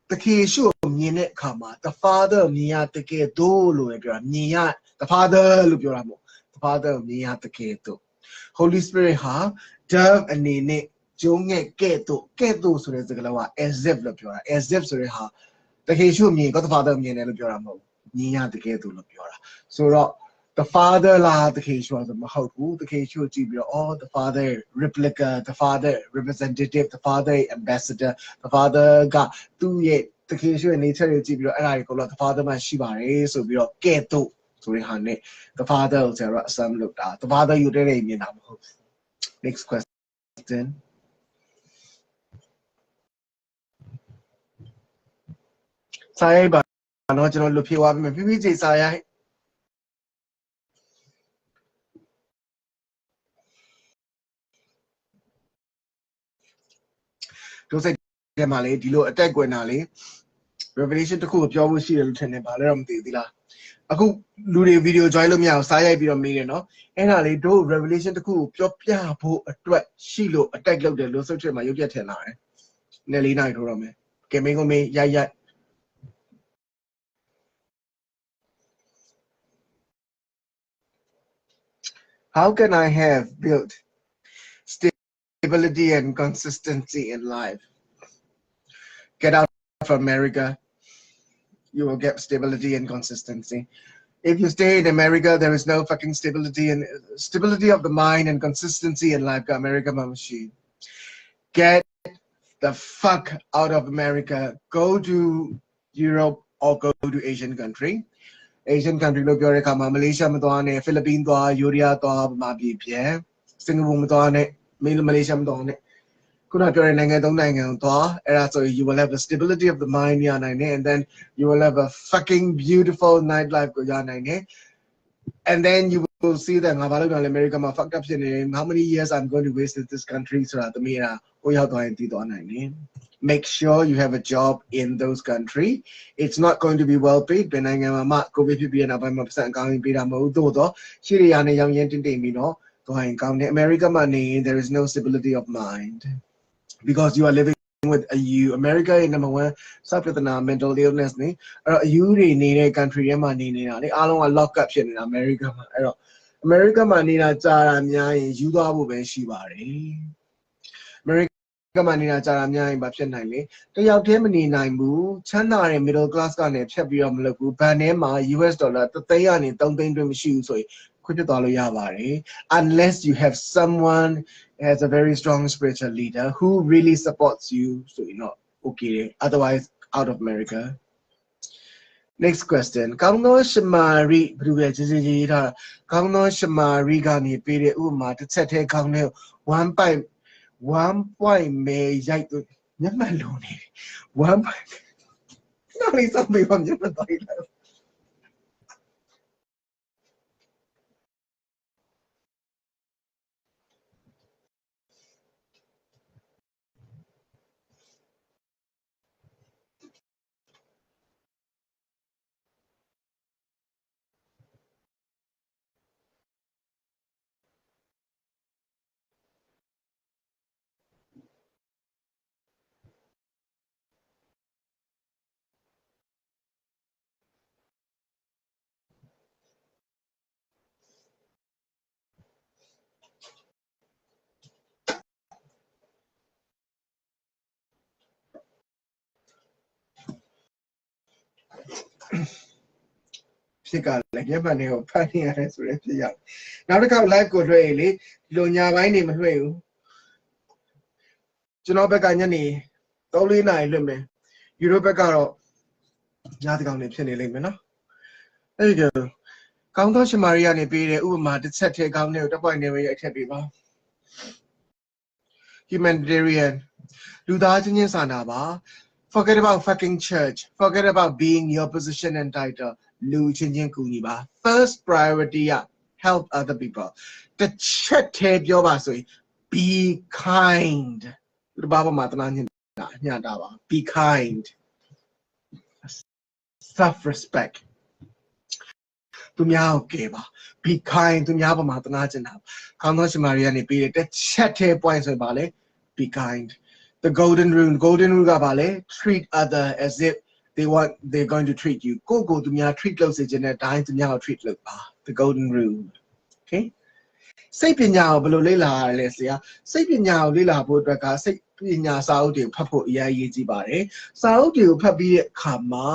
သခင်ယေရှုကိုမြင်တဲ့အခါမှာ the father မြင်ရတကယ်တော့လို့ပြောတာမြင်ရ the father လို့ပြောတာမဟုတ်Father မြင်ရတကယ်တော့ Holy Spirit ဟာ dove အနေနဲ့ကျုံးငယ်ကဲ့သို့ဆိုတဲ့စကားလုံးက as if လို့ပြောတာ as if ဆိုတဲ့ဟာတကယ်ရှုမြင် God the Father မြင်တယ်လို့ပြောတာမဟုတ်မြင်ရတကယ်သို့လို့ပြောတာဆိုတော့ the Father လားတကယ်ရှုဆိုမဟုတ်ဘူးတကယ်ရှုကြည့်ပြီးတော့ the Father replica the Father representative the Father ambassador the Father ကသူ့ရဲ့တကယ်ရှုရဲ့ nature ကိုကြည့်ပြီးတော့အဲ့ဒါတွေကိုတော့ the Father မှာရှိပါတယ်ဆိုပြီးတော့ကဲ့သို့ဆိုတဲ့ဟာနဲ့ the father ကိုကျတော့အစမ်းလုပ်တာ the father ယူတဲ့မြင်တာမဟုတ် next question စာရိုက်ပါတော့ကျွန်တော်လွတ်ပြေးသွားပြီပြပြကြစာရိုက်တို့စိတ်ထဲမှာလေဒီလို attack ဝင်တာလေ revelation တစ်ခုကိုပြောဖို့ရှိတယ်လို့ထင်တယ်ဗာလဲတော့မသိသေးလားအခုလူတွေဗီဒီယို join လို့မရအောင်စားရိုက်ပြီးတော့မေးတယ်နော်အဲ့ဒါလေတို့ revelation တခုကိုပြောပြဖို့အတွက်ရှိလို့ attack လုပ်တယ်လို့ဆိုချင်မှာရုပ်ပြထင်လာတယ်။နယ်လေးနိုင်ထိုးတော့မယ်။ကဲမင်းကမေးရိုက် How can I have built stability and consistency in life? Get out of America. You will get stability and consistency. If you stay in America, there is no fucking stability of the mind and consistency in life. America machine. Get the fuck out of America. Go to Europe or go to Asian country. Asian country လို့ပြောတဲ့အခါမှာ Malaysia မသွားနဲ့ Philippines သွား Korea သွားဗမာပြည်ပြန် Singapore မသွားနဲ့ Malaysia မသွားနဲ့ခုနပြောတဲ့နိုင်ငံသုံးနိုင်ငံကိုသွားအဲ့ဒါဆို you will have the stability of the mind ရနိုင်တယ် and then you will have a fucking beautiful nightlife ကိုရနိုင်တယ် and then you will see that ငါဘာလို့လဲ America မှာ fucked up ဖြစ်နေတယ် how many years I'm going to waste in this country ဆိုတာတမီးအဲ့ကိုရောက်သွားရင်သိသွားနိုင်တယ် make sure you have a job in those country it's not going to be well paid ဘယ်နိုင်ငံမှာမှ COVID ဖြစ်ပြီးနောက်ပိုင်းမှာပတ်စံအကောင်းကြီးပေးတာမဟုတ်သို့တော့ရှေ့ရရနဲ့ရောင်းရင်းတင်တင်ပြီးတော့သွားရင်ကောင်းတယ် America မှာနေ there is no stability of mind because you are living with a you America is number one စပဒနာ mental illness နေအဲ့တော့ you တွေနေတဲ့ country ထဲမှာနေနေတာလေအားလုံးက lock up ဖြစ်နေတာ America မှာအဲ့တော့ America မှာနေတာကြာတာများရင်ယူသွားဖို့ပဲရှိပါတယ် America မှာနေတာကြာတာများရင်ဘာဖြစ်နိုင်လဲတယောက်တည်းမနေနိုင်ဘူးချမ်းသာတဲ့ middle class ကနေဖြတ်ပြီးတော့မလုပ်ဘူးဘဏ်ထဲမှာ US dollar 3သိန်းကနေ3သိန်းတွင်းမရှိဘူးဆိုရင်ခွင့်ပြုသွားလို့ရပါတယ် unless you have someone as a very strong spiritual leader who really supports you so you're not okay otherwise out of America next question ကောင်းသောရှမာရိဘယ်လိုလဲကြီးကြီးထားကောင်းသောရှမာရိကနေပေးတဲ့ဥပမာတစ်ချက်တည်းကောင်းတဲ့1 point မဲရိုက်သူမျက်မှန်လုံးနေ1 point နောက်လေးစောင့်ပြီးတော့မျက်မှန်တော့လိုက်ဖြစ်ကလည်းမျက်မှန်တွေကိုဖတ်နေရတယ်ဆိုရင်ဖြစ်ရနောက်တစ်ခါ live ကိုလွှဲရင်လေဒီလိုညာပိုင်းနေမလွှဲဘူးကျွန်တော်ဘက်ကညနေ3-4နာရီလွှတ်မယ်ယူရိုဘက်ကတော့ညတကောင်နေဖြစ်နေလိမ့်မယ်နော်အဲ့ဒီကောင်းသောရှမာရိယနေပေးတဲ့ဥပမာတစ်ချက်ထဲကောင်းတဲ့တစ်ပွိုင်နေပဲရိုက်ထည့်ပေးပါ humanitarian လူသားချင်းချင်းစာနာပါ forget about fucking church forget about being your position and title လူချင်းချင်းကူညီပါ first priority က help other people တစ်ချက်ထဲပြောပါဆိုရင် be kind ဒီဘာမှမတနာညတာပါ be kind self respect သူများကိုကယ်ပါ be kind သူများပေါ်မှာတနာကျင်တာကောင်းသောရှမာရိယနေပေးတဲ့တစ်ချက်ထဲ point ဆိုရင်ပါလေ be kind the golden rule ကပါလေ treat other as if they're going to treat you ကိုသူများ treat လုပ်စေခြင်းနဲ့တိုင်းသူများကို treat လုပ်ပါ the golden rule okay စိတ်ပညာကိုဘယ်လိုလေ့လာရလဲဆရာစိတ်ပညာကိုလေ့လာဖို့အတွက်ကစိတ်ပညာစာအုပ်တွေကိုဖတ်ဖို့အရေးကြီးပါတယ်စာအုပ်တွေကိုဖတ်ပြီးတဲ့အခါမှာ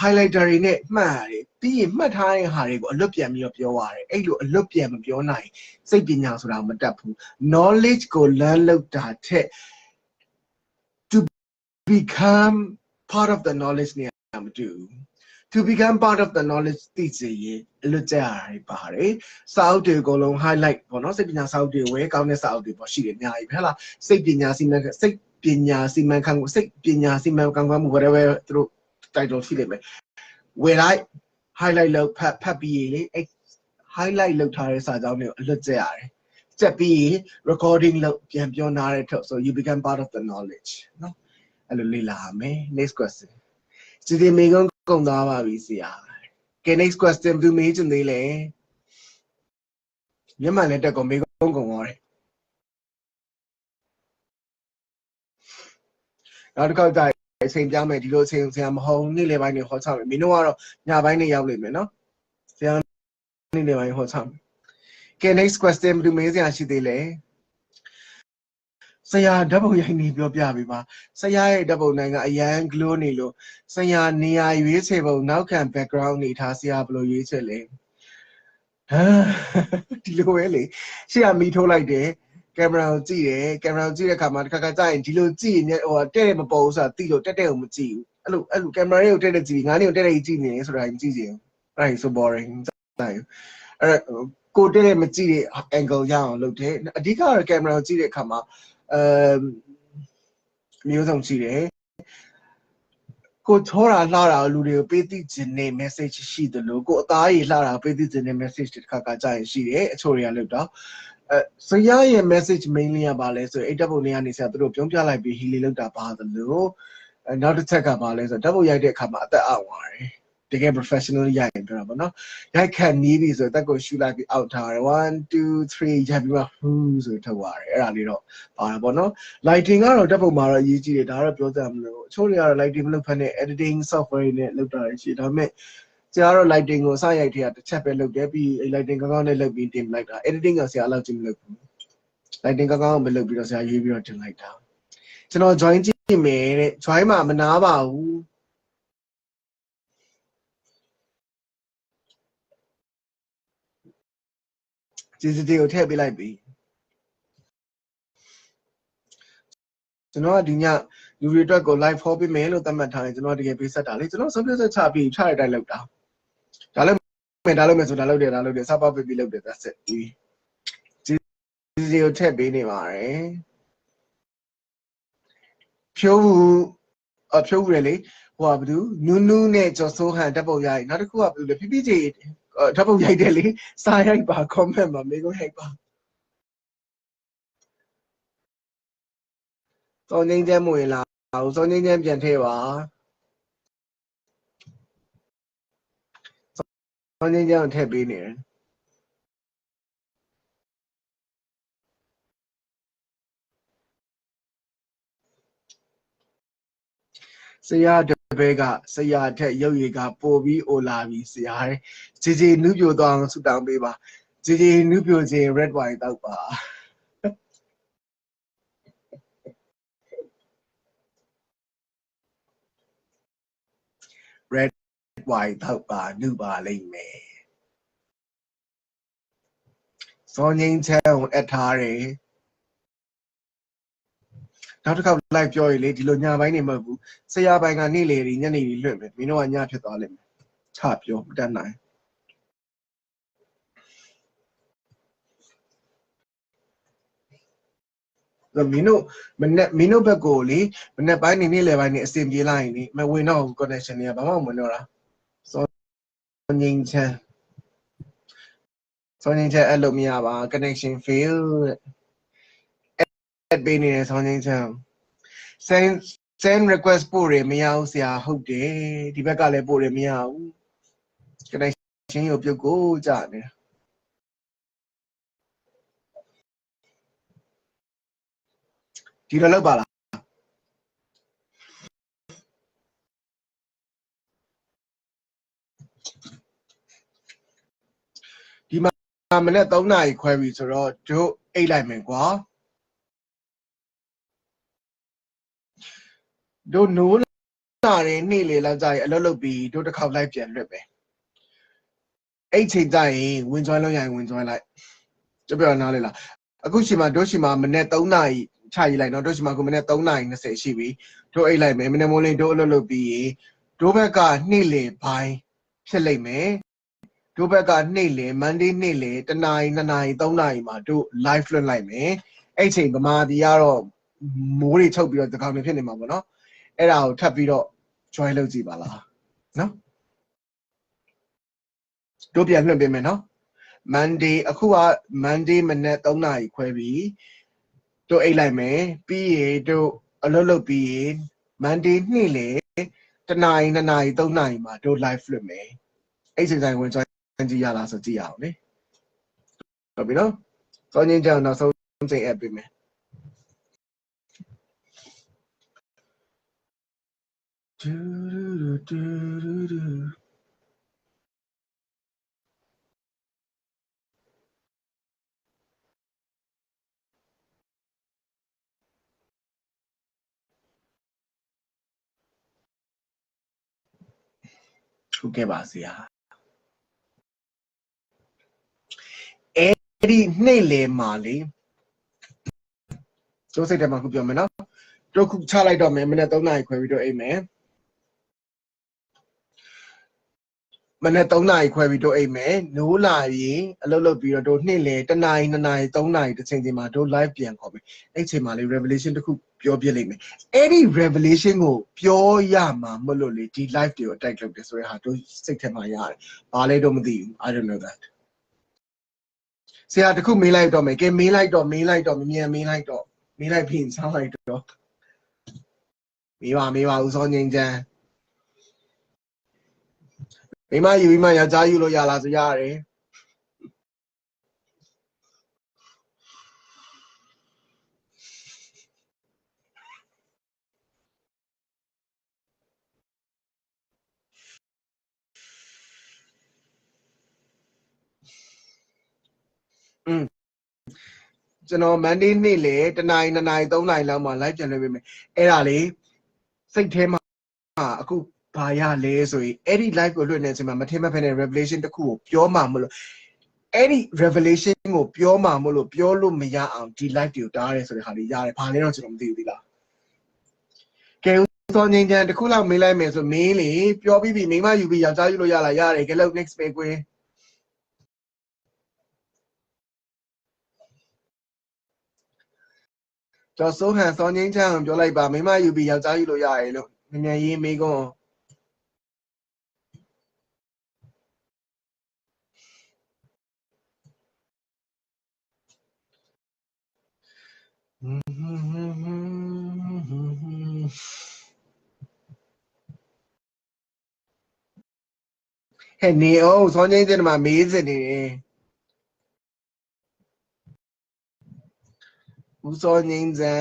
highlighter တွေနဲ့မှတ်ရတယ်ပြီးရင်မှတ်ထားတဲ့ဟာတွေကိုအလွတ်ပြန်ပြီးတော့ပြောရတယ်အဲ့လိုအလွတ်ပြန်မပြောနိုင်စိတ်ပညာဆိုတာမတတ်ဘူး knowledge ကို learn လုပ်တာထက် to become part of the knowledge เนี่ยမတူ to become part of the knowledge သိစေရင်အလွတ်ကြရတယ်ပါတယ်စာအုပ်တွေအကုန်လုံး highlight ပေါ့နော်စိတ်ပညာစာအုပ်တွေဝယ်ကောင်းတဲ့စာအုပ်တွေပေါ့ရှိတယ်အများကြီးပဲဟဲ့လားစိတ်ပညာစီမံခန့်ခွဲမှု whatever သူတို့ title ရှိလိမ့်မယ်ဝယ်လိုက် highlight လုပ်ဖတ်ပြီးရင်လေအဲ့ highlight လုပ်ထားတဲ့စာကြောင်းတွေကိုအလွတ်ကြရတယ်ကြက်ပြီး recording လုပ်ပြန်ပြောနားတဲ့ထုတ် so you become part of the knowledge နော်အဲ့လိုလေ့လာရမယ် next question ဒီမေကုန်းကုန်သွားပါပြီဆရာကဲ next question ဘယ်သူမေးချင်သေးလဲမျက်မှန်နဲ့တက်ကုန်မေကုန်းကုန်သွားတယ်နောက်တစ်ခါကြအချိန်ပြောင်းမယ်ဒီလိုအချိန်ဆရာမဟုတ်နေ့လယ်ပိုင်းနေဟောချမယ်မင်းတို့ကတော့ညပိုင်းနေရောက်လိမ့်မယ်နော်ဆရာနေ့လယ်ပိုင်းဟောချမယ်ကဲ next question ဘယ်သူမေးစရာရှိသေးလဲဆရာဓာတ်ပုံရိုက်နေပြောပြပေးပါဆရာရဲ့ဓာတ်ပုံတိုင်းကအရန် glow နေလို့ဆရာနေရာရွေးချယ်ပုံနောက်ခံ background နေထားဆရာဘယ်လိုရွေးချယ်လဲဒီလိုပဲလေရှေ့ကမီထိုးလိုက်တယ်ကင်မရာကိုကြည့်တယ်ကင်မရာကိုကြည့်တဲ့အခါမှာတစ်ခါကြာရင်ဒီလိုကြည့်ရင်ဟိုတဲ့မပေါ်ဘူးဆိုတာသိလို့တက်ကိုမကြည့်ဘူးအဲ့လိုကင်မရာလေးကိုတက်ကြည့်ငါးနေကိုတက်ကြည့်နေတယ်ဆိုတာမကြည့်ချင် အဲ့ so boring အဲ့ကိုတက်တဲ့မကြည့်တဲ့ angle ရအောင်လုပ်တယ်အဓိကတော့ camera ကိုကြည့်တဲ့အခါမှာမျိုးစုံကြည့်တယ်ကိုထောတာလှတာလူတွေကိုပေးသိခြင်းနဲ့ message ရှိတယ်လို့ကိုအသားကြီးလှတာပေးသိခြင်းနဲ့ message တစ်ခါကကြာရင်ရှိတယ်အချို့တွေကလောက်တော့ဆရာရဲ့ message mainly ကပါလဲဆိုအိတ်တပ်ပုံတွေကနေဆရာသူတို့ပြုံးပြလိုက်ပြီး healing လောက်တာပါတယ်လို့နောက်တစ်ချက်ကပါလဲဆိုဓာတ်ပုံရိုက်တဲ့အခါမှာအသက်အောက်သွားတယ်တကယ် professional ရိုက်ရင်ပြောတာပေါ့နော်ရိုက်ခတ်နီးပြီဆိုတက်ကိုရှူလိုက်ပြီးအောက်ထားတယ်1 2 3ရိုက်ပြီးမှဟူးဆိုထုတ်သွားတယ်အဲ့ဒါလေးတော့ပါတာပေါ့နော် lighting ကတော့ဓာတ်ပုံမှာတော့အရေးကြီးတယ်ဒါကတော့ပြောကြမလို့အချို့တွေကတော့ lighting မလုပ်ဖက်နဲ့ editing software နဲ့လုပ်တာရှိဒါပေမဲ့ဆရာကတော့ lighting ကိုအစရိုက်ထည့်တစ်ချက်ပဲလုပ်တယ်ပြီးအဲ့ lighting ကောင်းကောင်းနဲ့လုပ်ပြီးတင်လိုက်တာ editing ကဆရာအလောက်ကြည့်မလုပ်ဘူး lighting ကောင်းကောင်းပဲလုပ်ပြီးတော့ဆရာရွေးပြီးတော့တင်လိုက်တာကျွန်တော် join ကြည့်မယ်တဲ့ join မှာမနာပါဘူးကျေးဇူးတင်ကိုထည့်ပေးလိုက်ပြီကျွန်တော်ကဒီညလူတွေအတွက်ကို live ဖော်ပေးမယ်လို့သတ်မှတ်ထားတယ်ကျွန်တော်တကယ်ပေးဆက်တာလေကျွန်တော်ဆုံးဖြတ်ချက်ချပြီးချရတဲ့အတိုင်းလုပ်တာဒါလည်းဒါလုပ်မယ်ဆိုတာလုပ်တယ်စပောက်ပြီးလုပ်တယ် that's it ကျေးဇူးကိုထည့်ပေးနေပါတယ်ဖြိုးဘူးလေဟိုကဘာလို့နူးနူးနဲ့ကျော်စိုးဟန်ဓာတ်ပုံရိုက်နောက်တစ်ခုကဘာလို့လဲဖိဖိကြီးဓာတ်ပုံရိုက်တယ်လေစာရိုက်ပါ comment မှာမေးခွန်းရိုက်ပါစောင်းငင်းချမ်းမဝင်လာဘူးစောင်းငင်းချမ်းပြန်ထည့်ပါစောင်းငင်းချမ်းကိုထည့်ပေးနေတယ်ဆရာတပည့်ကဆရာထက်ရုပ်ရည်ကပိုပြီးအိုလာပြီဆရာဂျေနူးပြိုသွားအောင်ဆူတောင်းပေးပါဂျေနူးပြိုခြင်း red wine တောက်ပါ red wine တောက်ပါနုပါလိမ့်မယ်စောငင်းချမ်းကိုအပ်ထားတယ်နောက်တစ်ခါ live ပြောရလေဒီလိုညပိုင်းနေမဟုတ်ဘူးဆရာပိုင်းကနေ့လေဒီညနေကြီးလွတ်မယ်မင်းတို့ကညဖြစ်သွားလိမ့်မယ်ချပြောမတတ်နိုင်မင်းတို့ဘက်ကိုလေမနေ့ပိုင်းနေ့လေပိုင်းနေအစင်ပြေးလိုက်ရင်မဝင်တော့ဘူး connection တွေကဘာမှမဝင်တော့တာစောငင်းချမ်းအဲ့လိုမရပါ connection fail တဲ့ပေးနေတယ်စောငင်းချမ်း send request ပို့ရမရဘူးဆရာဟုတ်တယ်ဒီဘက်ကလည်းပို့ရမရဘူး connection ကိုပြုတ်ကိုကြနေဒီလိုလောက်ပါလားဒီမှာမနေ့3နာရီခွဲပြီဆိုတော့တို့အိတ်လိုက်မယ်ကွာတို့နိုးလာတယ်နေ့လေလောက်ကြာရင်အလုပ်လုပ်ပြီးတို့တစ်ခေါက်လိုက်ပြန်လွတ်ပဲအဲ့ချိန်ကျရင်ဝင် join လုပ်ရရင်ဝင် join လိုက်ကြပြောနားလေလားအခုချိန်မှာတို့ချိန်မှာမနေ့3နာရီချရေးလိုက်နော်တို့ချိန်မှာခုမနေ့3နာရီ20ရှိပြီတို့အိတ်လိုက်မယ်မနေ့မိုးလင်းတို့အလုပ်လုပ်ပြီးတို့ဘက်ကနေ့လေပိုင်းဖြစ်လိမ့်မယ်တို့ဘက်ကနေ့လေ Monday နေ့လေ1နာရီ2နာရီ3နာရီမှာတို့ live လွှင့်လိုက်မယ်အဲ့ချိန်ဗမာပြည်ကတော့မိုးတွေချုပ်ပြီးတော့တကောင်တွေဖြစ်နေမှာပေါ့နော်အဲ့ဒါကိုထပ်ပြီးတော့ join လုပ်ကြည့်ပါလားနော်တို့ပြန်လွှင့်ပေးမယ်နော် Monday အခုက Monday မနေ့3နာရီခွဲပြီးတို့အိတ်လိုက်မယ်ပြီးရင်တို့အလုပ်လုပ်ပြီးရင် Monday နေ့လေ1နာရီ2နာရီ3နာရီမှာတို့ live လွှင့်မယ်အဲ့ချိန်တိုင်းဝင် join ကြည့်ရလားဆိုကြည့်ရအောင်လေဟုတ်ပြီနော်စောင်းချင်းကြောင်နောက်ဆုံးချိန် app ပေးမယ်ဟုတ်ကဲ့ပါဆရာအဲ့ဒီနေ့လေမှာလေကျိုးစိတ်ထဲမှာခုပြောမယ်နော်တို့ခုချလိုက်တော့မယ်မနေ့3နာရီခွဲပြီးတော့အိမ်မယ် မနေ့3နာရီခွဲပြီးတို့အိမ်မယ်နိုးလာရင်အလုပ်လုပ်ပြီးတော့တို့နှစ်လေ1နာရီ2နာရီ3နာရီတစ်ချိန်ချိန်မှာတို့ live ပြန်ခေါ်မယ်အဲ့ချိန်မှာလေ revelation တစ်ခုပြောပြလိမ့်မယ်အဲ့ဒီ revelation ကိုပြောရမှာမလို့လေဒီ live တွေကို attack လုပ်တယ်ဆိုတဲ့ဟာတို့စိတ်ထဲမှာရတယ်ဘာလဲတော့မသိဘူး I don't know that ဆရာတခုမေးလိုက်တော့မယ်ကဲမေးလိုက်တော့မြန်မေးလိုက်တော့မေးလိုက်ပြီးဆောင်းလိုက်တော့မေးပါဦးစောငိမ့်ချမ်းမိမယူပြီးမှယောက်ျားယူလို့ရလားဆိုရတယ်ကျွန်တော် Monday နေ့လေ1နာရီ2နာရီ3နာရီလောက်မှ live ပြန်လုပ်ပေးမယ်အဲ့ဒါလေစိတ်ထဲမှာအခုဘာရလဲဆိုရင်အဲ့ဒီ live ကိုလွှင့်နေချိန်မှာမထင်မှတ်ဖက်တဲ့ revelation တစ်ခုကိုပြောမှမလို့အဲ့ဒီ revelation ကိုပြောမှမလို့ပြောလို့မရအောင်ဒီ live တွေကိုတားရဲဆိုတဲ့ဟာလေးရတယ်ဘာလဲတော့ကျွန်တော်မသိဘူးဒီလားကဲစောငိမ့်ချမ်းတစ်ခုလောက်မေးလိုက်မယ်ဆိုမင်းလေပြောပြီးပြီမိမယူပြီးယောက်ျားယူလို့ရလားရတယ်ကဲလို့ next ပေးကွင်းကျော်စိုးဟန်စောငိမ့်ချမ်းကိုပြောလိုက်ပါမိမယူပြီးယောက်ျားယူလို့ရတယ်လို့မြန်ရေးမေးခွန်းဟဲ့နေအောင်စောငိမ့်တဲ့မှာမေးစနေတယ်ဦးစောငိမ့်စံ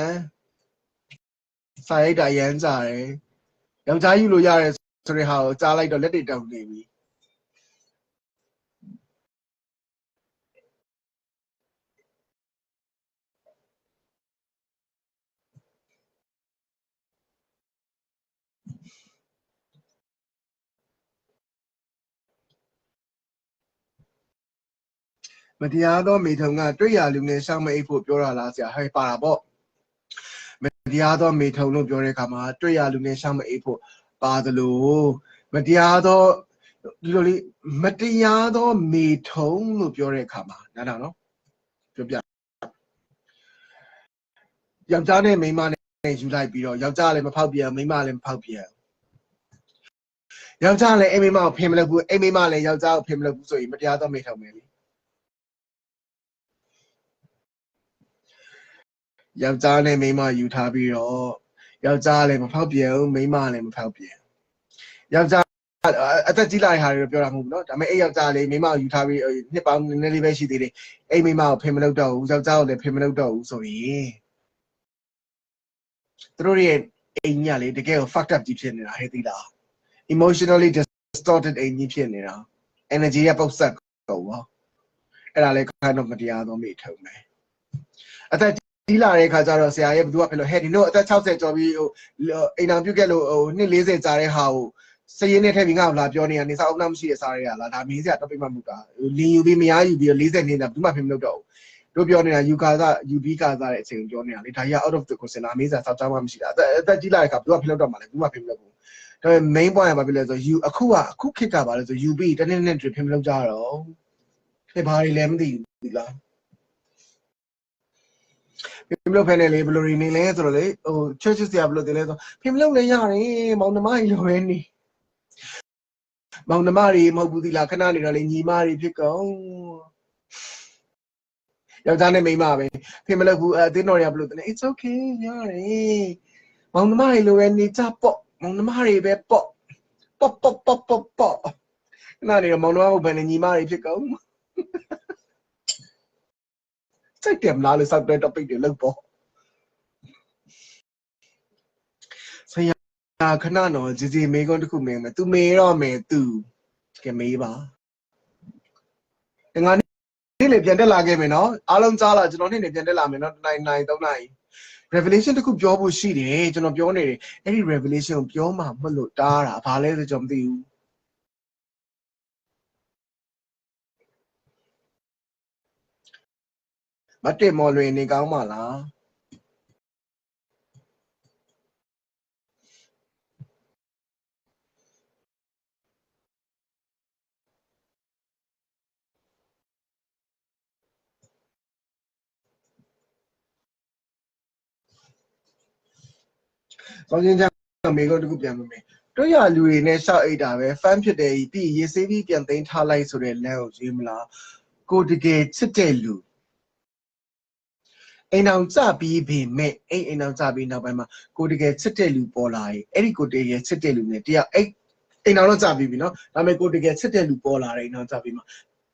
စာရိုက်တာရမ်းကြတယ်ယောက်ျားယူလို့ရတယ်ဆိုတဲ့ဟာကိုကြားလိုက်တော့လက်တွေတောက်နေပြီမတရားသောမိထုံကတွေ့ရလူနဲ့ရှောင်းမအိပ်ဖို့ပြောတာလားဆရာဟဲ့ပါတာပေါ့မတရားသောမိထုံလို့ပြောတဲ့အခါမှာတွေ့ရလူနဲ့ရှောင်းမအိပ်ဖို့ပါသလိုမတရားသောဒီလိုလေးမတရားသောမိထုံလို့ပြောတဲ့အခါမှာနားထောင်နော်ပြောပြယောက်ျားနဲ့မိန်းမနဲ့ယူလိုက်ပြီးတော့ယောက်ျားလည်းမဖောက်ပြန်မိန်းမလည်းမဖောက်ပြန်ယောက်ျားလည်းအိမ်မိန်းမကိုဖင်မလုပ်ဘူးအိမ်မိန်းမလည်းယောက်ျားကိုဖင်မလုပ်ဘူးဆိုရင်မတရားသောမိထုံပဲလေယောက်ျားနဲ့မိန်းမယူထားပြီးတော့ယောက်ျားလည်းမဖောက်ပြန်ဘူးမိန်းမလည်းမဖောက်ပြန်ယောက်ျားအသက်ကြီးလာတဲ့ဟာတွေပြောတာမဟုတ်ဘူးเนาะဒါပေမဲ့အဲ့ယောက်ျားလေးမိန်းမကိုယူထားပြီးနှစ်ပေါင်းနည်းနည်းလေးပဲရှိသေးတယ်အဲ့မိန်းမကိုဖင်မလုပ်တော့ဘူးယောက်ျားကိုလည်းဖင်မလုပ်တော့ဘူးဆိုရင်သူတို့ရဲ့အိမ်ကြီးကလေတကယ်ကို fucked up ကြီးဖြစ်နေတာဟဲ့သီလား emotionally distorted အိမ်ကြီးဖြစ်နေတာ energy ကပုတ်ဆက်တော့ဘောအဲ့ဒါလေခါတော့မတရားသောမိထုံပဲအသက်ကြီးလာတဲ့ခါကျတော့ဆရာရဲ့ဘသူကဖြစ်လို့ဟဲ့ဒီတို့အသက်60ကျော်ပြီးဟိုအိမ်အောင်ပြုတ်ခဲ့လို့ဟိုနှစ်40ကြာတဲ့ဟာကိုစည်ရင်းနဲ့ထည့်ပြီးငါ့ကိုလာပြောနေတာနေစာအုပ်နောက်မရှိတဲ့စားရရလားဒါမင်းစရာတော့ပြမမှုတာလင်းယူပြီးမရယူပြီး40နေတာဘူးမှဖင်မလုပ်တော့ဘူးတို့ပြောနေတာယူကာသယူပြီးကာသတဲ့အချိန်ပြောနေတာလေဒါကြီး out of the question ဒါမင်းစရာစောက်ချမှမရှိတာအသက်ကြီးလာတဲ့ခါဘသူကဖင်လုပ်တော့မှလည်းဘူးမှဖင်မလုပ်ဘူးဒါပေမဲ့ main point ကဘာဖြစ်လဲဆိုယူအခုခစ်ကပါလဲဆိုယူပြီးတနေ့နဲ့ဖင်မလုပ်ကြတော့ခေဘာတွေလည်းမသိဘူးဒီလားဖင်မလုပ်ဖက်နဲ့လေဘယ်လိုနေလဲဆိုတော့လေဟို church ဆရာဘယ်လိုတင်လဲဆိုဖင်မလုပ်လည်းရတယ်မောင်နှမကြီးလိုပဲနေမောင်နှမတွေမဟုတ်ဘူးသီလားခဏနေတော့လေညီမတွေဖြစ်ကုန်ယောက်ျားနဲ့မိန်းမပဲဖင်မလုပ်ဘူးအသင်းတော်တွေကဘယ်လိုတင်လဲ it's okay ရတယ်မောင်နှမတွေလိုပဲနေကြပေါ့မောင်နှမတွေပဲပေါ့ပေါ့ခဏနေတော့မောင်နှမကိုဘယ်နဲ့ညီမတွေဖြစ်ကုန်စိတ်တယ်မလားလို့စောက်တဲ့ topic တွေလောက်ပေါ့ဆရာခဏတော့ဂျီဂျီမေးခွန်းတစ်ခုမေးမယ် तू မေးတော့မယ် तू ကဲမေးပါငါနေ့လေပြန်တက်လာခဲ့မယ်နော်အားလုံးကြားလာကျွန်တော်နေ့လေပြန်တက်လာမယ်နော်9 9 3နာရီ revelation တစ်ခုပြောဖို့ရှိတယ်ကျွန်တော်ပြောနေတယ်အဲ့ဒီ revelation ကိုပြောမှမလို့တားတာဘာလဲဆိုကျွန်တော်မသိဘူးမတက်မော်လွင်နေကောင်းပါလား စောချင်းချမ်းမေကိုတခုပြန်မမေတို့ရလူတွေနဲ့ရှောက်အိတ်တာပဲ fan ဖြစ်တယ်ပြီးရေဆေးပြီးပြန်သိမ်းထားလိုက်ဆိုတဲ့လမ်းကိုရေးမလားကိုတကယ်ချစ်တဲ့လူအိမ်အောင်ကြပြီးပြီမဲ့အိမ်အောင်ကြပြီးနောက်ပိုင်းမှာကိုတကယ်ချစ်တဲ့လူပေါ်လာရင်အဲ့ဒီကိုတကယ်ချစ်တဲ့လူနဲ့တရားအိမ်အောင်တော့ကြပြီးပြီနော်ဒါပေမဲ့ကိုတကယ်ချစ်တဲ့လူပေါ်လာတယ်အိမ်အောင်ကြပြီးမှာ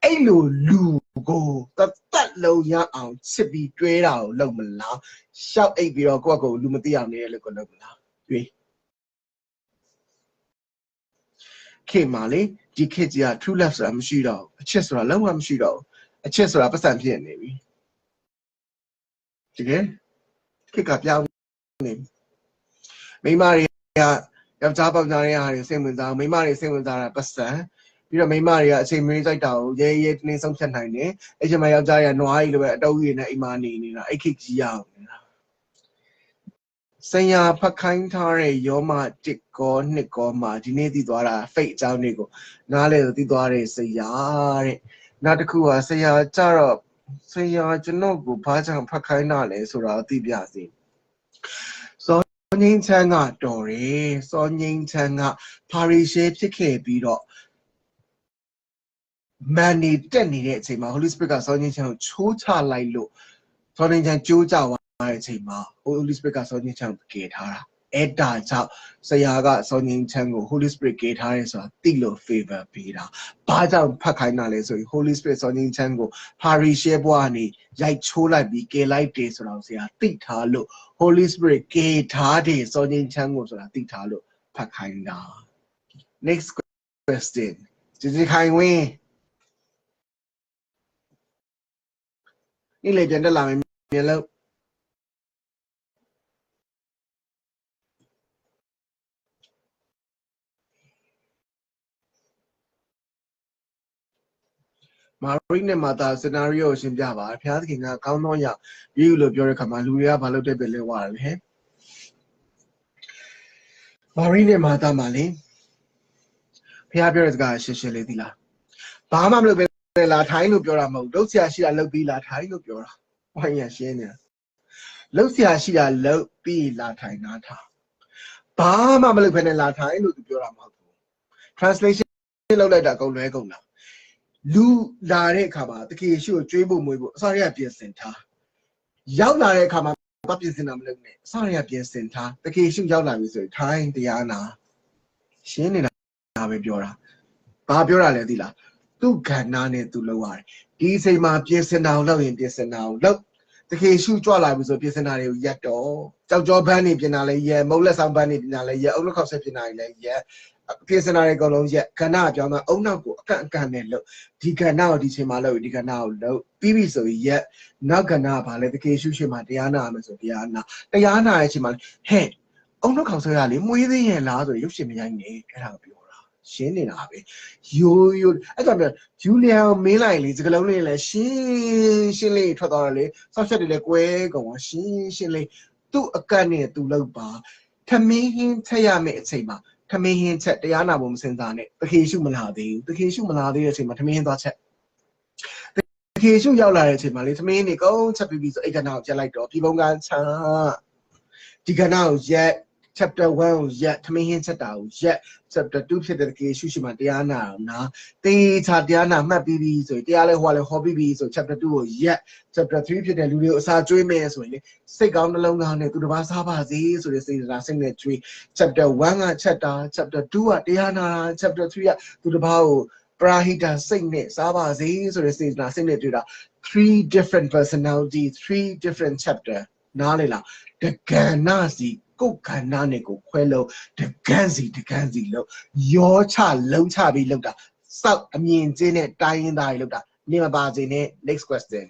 အဲ့လိုလူကိုတက်လုံးရအောင်ချစ်ပြီးတွဲတာကိုလုပ်မလားရှောက်အိတ်ပြီးတော့ကိုယ့်ကိုလူမသိအောင်နေရလို့ကိုလုပ်မလားတွေးခေမာလေဒီခေကြီးက true love ဆိုတာမရှိတော့ဘူးအချစ်ဆိုတာလုံးဝမရှိတော့ဘူးအချစ်ဆိုတာပတ်စံဖြစ်နေပြီတကယ်ခေတ်ကပြောင်းနေမိမတွေကယောက်ျားပေါက်သားတွေကဟာတွေစိတ်ဝင်စားမိမတွေစိတ်ဝင်စားတာပတ်စံပြီးတော့မိမတွေကအချိန်မင်းစိုက်တာကိုရဲရဲတင်းဆုံးဖြတ်နိုင်တယ်အဲ့ချိန်မှာယောက်ျားတွေကနွားကြီးလိုပဲအတုပ်ကြီးနဲ့အိမ်မှာနေနေတာအဲ့ခေတ်ကြီးရအောင်နေတာစင်ရဖက်ခိုင်းထားတဲ့ရောမတစ်ကောနှစ်ကောမှာဒီနေ့သိသွားတာဖိတ်အကြောင်းတွေကိုနားလေသိသွားတဲ့စရာတဲ့နောက်တစ်ခုကစရာကြတော့စရာကျွန်တော်ကိုဘာကြောင့်ဖက်ခိုင်းတာလဲဆိုတာသိပြစီစောငင်းချမ်းကတော်တယ်စောငင်းချမ်းကပါရီရှဲဖြစ်ခဲ့ပြီးတော့မန်နေတက်နေတဲ့အချိန်မှာ Holy Spirit ကစောငင်းချမ်းကိုချိုးချလိုက်လို့စောငင်းချမ်းကြိုးကြသွားတဲ့အချိန်မှာ Holy Spirit ကစောငင်းချမ်းကိုကယ်ထားတာအဲ့ဒါကြောင့်ဆရာကစောငင်းချမ်းကို Holy Spirit ကယ်ထားရဲဆိုတာသိလို့ favor ပေးတာဘာကြောင့်ဖတ်ခိုင်းတာလဲဆိုရင် Holy Spirit စောငင်းချမ်းကို Parish ဘွားကနေရိုက်ချိုးလိုက်ပြီးကယ်လိုက်တယ်ဆိုတာကိုဆရာသိထားလို့ Holy Spirit ကယ်ထားတယ်စောငင်းချမ်းကိုဆိုတာသိထားလို့ဖတ်ခိုင်းတာ next question ဒီခိုင်ဝင်းนี่เลยပြန်တက်လာမယ်မြန်လို့မာရီနဲ့မာတာစနာရီယိုရှင်းပြပါဖျားသခင်ကကောင်းသောရယူလို့ပြောတဲ့ခါမှာလူတွေကဘာလို့တက်ပဲလဲဝါတယ်ဟဲ့မာရီနဲ့မာတာမှာလေဖျားပြောတဲ့စကားရှင်းရှင်းလေးသိလားဘာမှမလုပ်ပဲလာထိုင်းလို့ပြောတာမဟုတ်လုပ်ဆရာရှိတာလုပ်ပြီးလာထိုင်းလို့ပြောတာဝိုင်းရရှင်းနေတာလုပ်ဆရာရှိတာလုပ်ပြီးလာထိုင်းနားထားဘာမှမလုပ်ဘဲနဲ့လာထိုင်းလို့သူပြောတာမဟုတ်ဘူး translation လုပ်လိုက်တာအကုန်လွဲကုန်တာလူလာတဲ့အခါမှာတကယ်ရှိကိုကျွေးဖို့မွေးဖို့အစားရပြင်ဆင်ထားရောက်လာတဲ့အခါမှာဘာပြင်ဆင်တာမလုပ်နဲ့အစားရပြင်ဆင်ထားတကယ်ရှိရောက်လာပြီဆိုရင်ထိုင်းတရားနာရှင်းနေတာပဲပြောတာဘာပြောတာလဲသိလားသူ့ကဏ္ဍနဲ့သူလောက်ရတယ်ဒီအချိန်မှာပြင်ဆင်တာကိုလုပ်ရင်ပြင်ဆင်တာကိုလုပ်တကယ်ရှိကြွလာပြီဆိုပြင်ဆင်တာတွေကိုရက်တော့ကြောက်ကြောဘန်းနေပြင်တာလဲရက်မုတ်လက်ဆောင်ဘန်းနေပြင်တာလဲရက်အုပ်လက်ခေါက်ဆက်ပြင်တာလဲရက်ပြင်ဆင်တာတွေအကုန်လုံးရက်ကဏ္ဍပြောင်းတာအုံနောက်ကိုအကန့်အကန့်နဲ့လို့ဒီကဏ္ဍကိုဒီချိန်မှာလို့ဒီကဏ္ဍကိုလို့ပြီးပြီဆိုရင်ရက်နောက်ကဏ္ဍကဘာလဲတကယ်ရှုရှင်မှာတရားနာမယ်ဆိုတရားနာရဲ့ချိန်မှာဟဲ့အုံနောက်ခေါက်ဆွဲရလေမွေးသေးရဲ့လားဆိုရုပ်ရှင်မရိုင်းနေအဲ့ဒါကိုပြောတာရှင်းနေတာပဲယိုအဲ့ဒါပြောဂျူလီယာကိုမေးလိုက်လေစကလုံးလေးလည်းရှင်းလေးထွက်သွားတယ်လေဆောက်ချက်တွေလည်းကွဲကုန်ရှင်းလေးသူ့အကန့်နဲ့သူ့လောက်ပါထမင်းဟင်းချက်ရမယ့်အချိန်မှာထမင်းဟင်းချက်တရားနာဖို့မစင်စားနဲ့တခေရှုမလာသေးဘူးတခေရှုမလာသေးတဲ့အချိန်မှာထမင်းဟင်းသွားချက်တခေရှုရောက်လာတဲ့အချိန်မှာလေထမင်းဟင်းတွေကုန်းချက်ပြီးဆိုအဲ့ကဏ္ဍကိုချက်လိုက်တော့ဒီဘုံကချာဒီကဏ္ဍကိုရက် chapter 1ကိုရက်ထမင်းဟင်းချက်တာကိုရက် chapter 2ဖြစ်တဲ့တခေရှုရှိမှတရားနာအောင်နာတေချာတရားနာမှတ်ပြီးပြီဆိုရင်တရားလဲဟောလဲဟောပြီးပြီဆို chapter 2ကိုရက် chapter 3ဖြစ်တဲ့လူတွေကိုအစာကျွေးမယ်ဆိုရင်လေစိတ်ကောင်းနှလုံးကောင်းနဲ့သူတစ်ပါးစားပါစေဆိုတဲ့စေတနာစိတ်နဲ့ကျွေး chapter 1ကချက်တာ chapter 2ကတရားနာ chapter 3ကသူတစ်ပါးကိုပရာဟိတစိတ်နဲ့စားပါစေဆိုတဲ့စေတနာစိတ်နဲ့တွေ့တာ three different personality 3 different chapter နားလေလားတကဏ္ဍစီကိုယ်ခန္ဓာနဲ့ကိုခွဲလို့တကန်းစီလို့ရောချလုံးချပြီးလောက်တာစောက်အမြင်ကျင်းနဲ့တိုင်းရင်းသားတွေလောက်တာနေမပါစေနဲ့ next question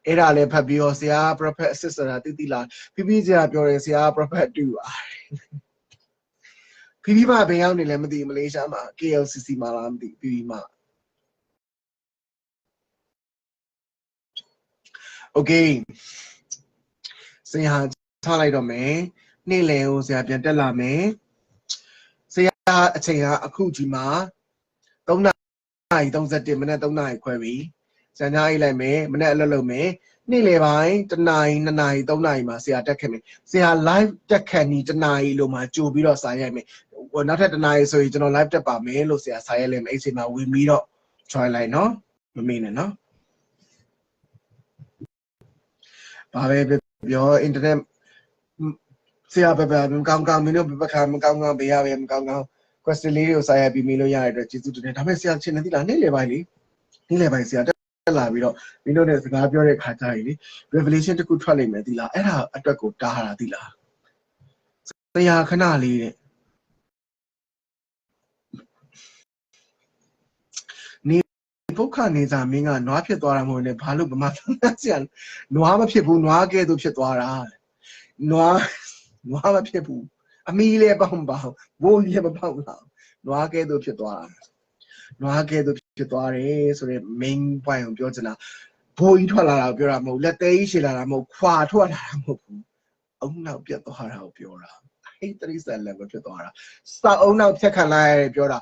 အဲ့ဒါလည်းဖတ်ပြီးတော့ဆရာ prophet assist ဆိုတာတိလာဖိဆရာပြောတယ်ဆရာ prophet တူဖိမဘယ်ရောက်နေလဲမသိမလေးရှားမှာ KLCC မှာလားမသိဖိမokay ဆရာထားလိုက်တော့မယ်နေ့လယ်ကိုဆရာပြန်တက်လာမယ်ဆရာအချိန်ကအခုကြီးမှာ3:31မိနစ်3:00ခွဲပြီဆရာညအိတ်လိုက်မယ်မနေ့အလုပ်လုပ်မယ် နေ့လေပိုင်းတနာရီ2နာရီ3နာရီမှာဆရာတက်ခဲ့မယ်ဆရာ live တက်ခက်နီတနာရီလို့မှကြိုပြီးတော့စာရိုက်မယ်နောက်ထပ်တနာရီဆိုရင်ကျွန်တော် live တက်ပါမယ်လို့ဆရာစာရိုက်လိုက်မယ်အဲ့ဒီမှာဝင်ပြီးတော့ join လိုက်နော်မမေ့နဲ့နော်ဘာပဲပြော internet ဆရာပဲမကောင်းမင်းတို့ဘက်ခါမကောင်းဘေးရပဲမကောင်း question လေးတွေကိုစာရိုက်ပြီးမေးလို့ရတဲ့အတွက်ကျေးဇူးတင်တယ်ဒါပေမဲ့ဆရာချင်းနေသလားနေ့လေပိုင်းလေနေ့လေပိုင်းဆရာတက်လာပြီးတော့မင်းတို့နဲ့စကားပြောတဲ့ခါကျရင်လေ revelation တစ်ခုထွက်လိမ့်မယ်သီလားအဲ့ဒါအတွက်ကိုတားတာသီလားဆရာခဏလေးတဲ့နေပုခနေစာမင်းကနွားဖြစ်သွားတာမဟုတ်နဲ့ဘာလို့ဗမာဆရာနွားမဖြစ်ဘူးနွားကဲ့သို့ဖြစ်သွားတာနွားမဖြစ်ဘူးအမီလည်းပေါင်းဘိုးလည်းမပေါင်းလားနွားကဲ့သို့ဖြစ်သွားတာနွားကဲ့သို့ဖြစ်သွားတယ်ဆိုတော့ main point ကိုပြောချင်တာဘိုးကြီးထွက်လာတာကိုပြောတာမဟုတ်လက်သေးကြီးရှည်လာတာမဟုတ်ခွာထွက်လာတာမဟုတ်ဘူးအုံနောက်ပြတ်သွားတာကိုပြောတာအဲ့တရိစံ level ဖြစ်သွားတာစောက်အုံနောက်ဖြတ်ခံလိုက်ရတယ်ပြောတာ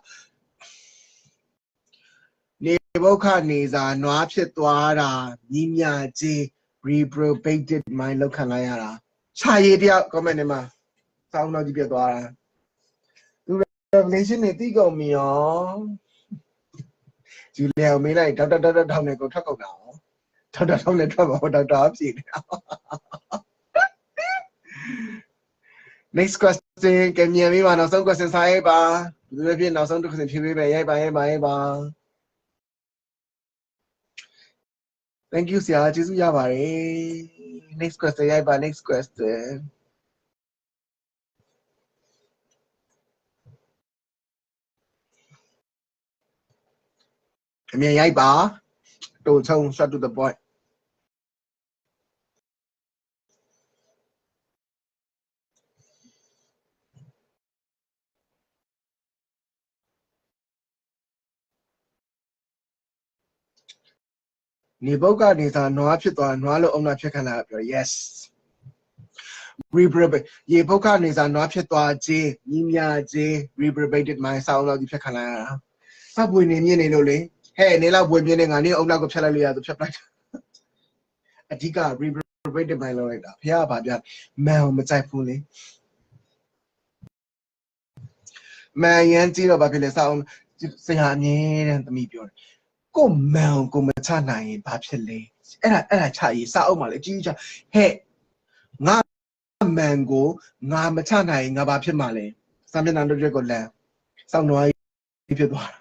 နေဘုခနေစာနွားဖြစ်သွားတာညီမြကြီး reprobated mind လောက်ခံလိုက်ရတာခြာရည်တယောက် comment ထဲမှာစောက်နောက်ကြီးပြတ်သွားတာသူ revelation နဲ့တိကုန်ပြီရောဂျူလီယာမေးလိုက်ဒေါက်တာထောင်းနဲ့ကိုထွက်ကုန်တာရောဒေါက်တာထောင်းနဲ့ထွက်ပါဒေါက်တာအပြေနေတာ next question ကမြန်ပြီးပါနောက်ဆုံး question စာရေးပါဘယ်လိုဖြစ်နောက်ဆုံးတစ် question ဖြေပေးမယ်ရိုက်ပါ thank you ဆရာကျေးဇူးရပါတယ် next question ရိုက်ပါ next question အမြန်ရိုက်ပါတိုချုံ short to the pointနေဘုတ်ကနေစာနွားဖြစ်သွားနွားလို့အုံနာဖြစ်ခံလာပြော yes reprobate ရေဘုတ်ကနေစာနွားဖြစ်သွားခြင်းညီမြခြင်း reprobated mind စောင်းလို့ဒီဖြစ်ခံလာရတာစပွေနေမြင့်နေလို့လေဟဲ့နေလောက်ပွေမြင့်နေငါနေအုံနောက်ကိုဖြတ်လိုက်လို့ရသူဖြတ်လိုက်အဓိက reprobated mind လောက်လိုက်တာဖះကဘာပြမန်ကိုမကြိုက်ဘူးလေမန်ရန်ကြည့်တော့ဘာဖြစ်လဲစောင်းဆရာအမြင်တဲ့သမီးပြောတယ်ကိုမန်ကိုမချနိုင်ရင်ဘာဖြစ်လဲအဲ့ဒါချရေးစာအုပ်မှာလေအကြီးကြီးဟဲ့ငါမန်ကိုငါမချနိုင်ရင်ငါဘာဖြစ်မှာလဲစာမျက်နှာတို့ရက်ကိုလမ်းစောင်းနွားကြီးဖြစ်သွားတာ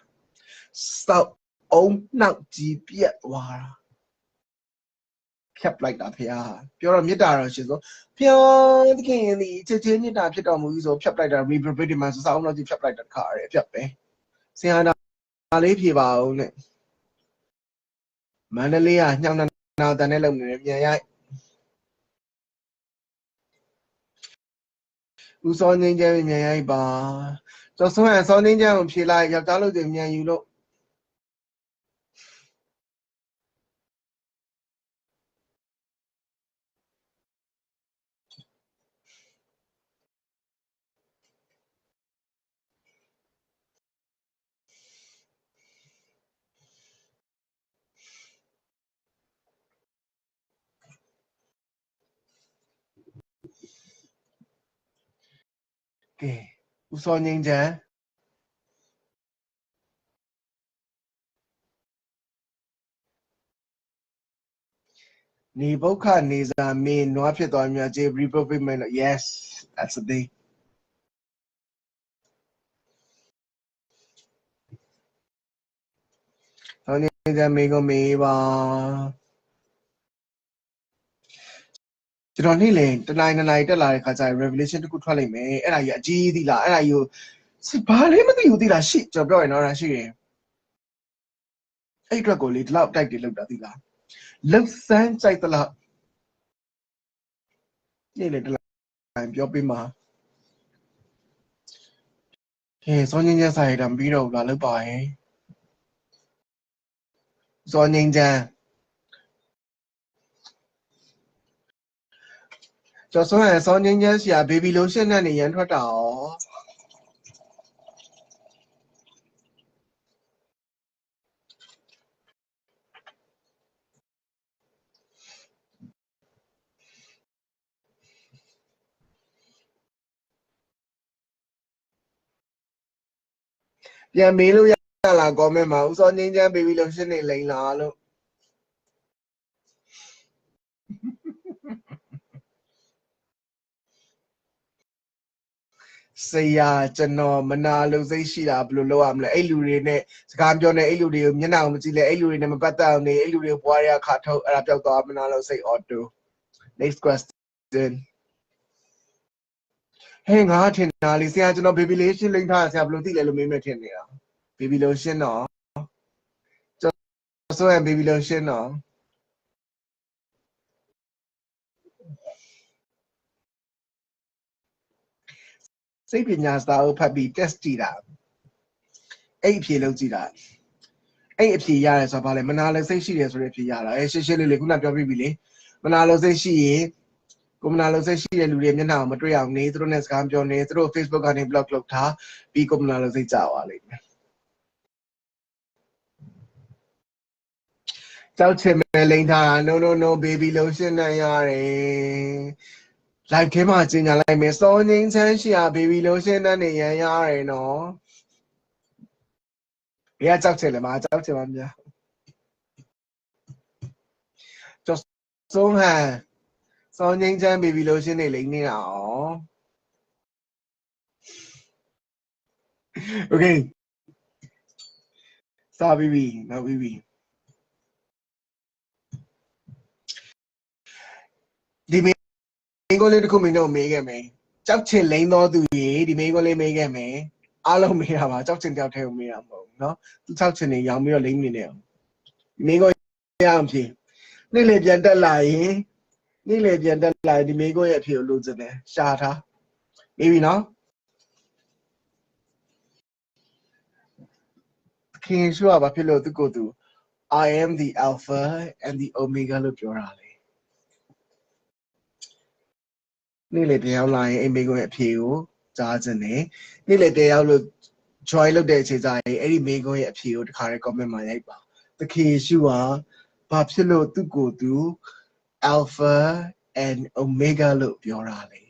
စောက်အုံနောက်ကြီးပြက်သွားတာဖြတ်လိုက်တာဖះပြောတော့မေတ္တာတော်ရှင်ဆိုဖျော်သခင်ဒီချက်ချင်းမေတ္တာဖြစ်တော်မူပြီးဆိုဖြတ်လိုက်တာ reprobated mind စောင်းနောက်ကြီးဖြတ်လိုက်တာခါရဖြတ်ပဲဆရာနာလေးဖြေပါဦးနဲ့မန္တလေးကညောင်နာတန်နဲ့လုံနေတယ်မြန်ရိုက်ဦးစောငင်းကျဲမြန်ရိုက်ပါကျော်စွမ်းအစောငင်းကျဲကိုဖြေလိုက်ယောက်ျားလို့ဆိုမြန်ယူလို့ကဲဦးစောငင်းကျဲနေဘုခနေစာမင်းနွားဖြစ်သွားမြတ်ကျေ reprobate mind yes that's the thing စောငင်းကျဲမေးကိုမေးပါကျွန်တော်နေ့လေတနိုင်တက်လာတဲ့ခါကျရင် revelation တခုထွက်လိုက်မယ်အဲ့ဒါကြီးအကြီးသီးလားအဲ့ဒါကြီးကိုဘာလေးမသိဘူးသီးလားရှစ်ကျွန်တော်ပြောရင်တော့ဒါရှိတယ်အဲ့အတွက်ကိုလေဒီလောက်တိုက်တယ်လောက်တာသီးလားလှုပ်ဆန်းကြိုက်သလားနေ့လေတလိုက်ပြောပေးမှာကဲစောငင်းကျန်းစာရိုက်တာမပြီးတော့ဘူးလားလောက်ပါရင်စောငင်းကျန်းကျော်စွမ်းစောငင်းကျန်းဆရာ baby lotion နဲ့နေရန်ထွက်တာရော ပြန်မေးလို့ရလား comment မှာဦးစောငင်းချမ်း baby lotion နေလိမ့်လားလို့ဆရာကျွန်တော်မနာလို့စိတ်ရှိတာဘယ်လိုလုပ်ရမလဲအဲ့လူတွေနဲ့စကားပြောနေအဲ့လူတွေကိုမျက်နှာကိုမကြည့်လဲအဲ့လူတွေနဲ့မပတ်သက်အောင်နေအဲ့လူတွေကိုဘွားရခါထုတ်အဲ့ဒါပျောက်သွားမနာလို့စိတ် auto next question ဟဲ့ငါထင်တာလေဆရာကျွန်တော် baby lotion လိမ့်ထားဆရာဘယ်လိုသိလဲလို့မေးမယ်ထင်နေတာ baby lotion တော့ကျွန်တော်ဆိုရင် baby lotion တော့စိတ်ပညာစာအုပ်ဖတ်ပြီး test ကြည့်တာအဲ့အဖြေလုပ်ကြည့်တာအဲ့အဖြေရတယ်ဆိုတော့ဗာလဲမနာလို့စိတ်ရှိတယ်ဆိုတဲ့အဖြေရတာရှင်းရှင်းလေးခုနပြောပြပြီလေမနာလို့စိတ်ရှိရင်ကိုမနာလို့စိတ်ရှိတဲ့လူတွေမျက်နှာကိုမတွေ့အောင်နေသူတို့နဲ့စကားပြောနေသူတို့ Facebook ကနေ block လုပ်ထားပြီးကိုမနာလို့စိတ်ကြသွားလိမ့်မယ်ကြောက်ချင်မဲ့လိမ့်ထားတာ no baby lotion နဲ့ရတယ် live ထဲမှာကျင်ညာလိုက်မယ်စောငင်းချမ်းရှိရာ baby lotion နဲ့နေရန်ရတယ်နော်ဘယ်ကကြောက်ချင်လဲမကြောက်ချင်ပါမြတ်ကျော်စိုးဟန်စောငင်းချမ်း baby lotion နေလိမ့်နေတာဩ okay စာပြီးပြီနောက်ပြီးပြီဒီမင်းကိုလေးတစ်ခုမင်းတို့မေးခဲ့မယ်ကြောက်ချင်လိမ့်တော်သူရေဒီမင်းကိုလေးမေးခဲ့မယ်အားလုံးမေးတာပါကြောက်ချင်တယောက်တည်းကိုမေးတာမဟုတ်ဘူးเนาะသူကြောက်ချင်နေရောင်ပြီးတော့လိမ့်နေတယ်ဒီမင်းကိုရအောင်ဖြေနေ့လေပြန်တက်လာရင်နေ့လေပြန်တက်လာဒီမင်းကိုရဲ့အဖြေကိုလိုချင်တယ်ရှာထားမေးပြီเนาะခင်ရှုပါဖြစ်လို့သူကိုသူ I am the alpha and the omega လို့ပြောတာလေနေ့လေတရားလာရင်အိမ်မေကိုရဲ့အဖြေကိုကြားချင်တယ်နေ့လေတရားလို့ join လုပ်တဲ့အချိန်ကျရင်အဲ့ဒီမေကိုရဲ့အဖြေကိုတခါတည်း comment မှာရိုက်ပါသခင်ရှုပါဘာဖြစ်လို့သူကိုသူ alpha and omega လို့ပြောတာလေ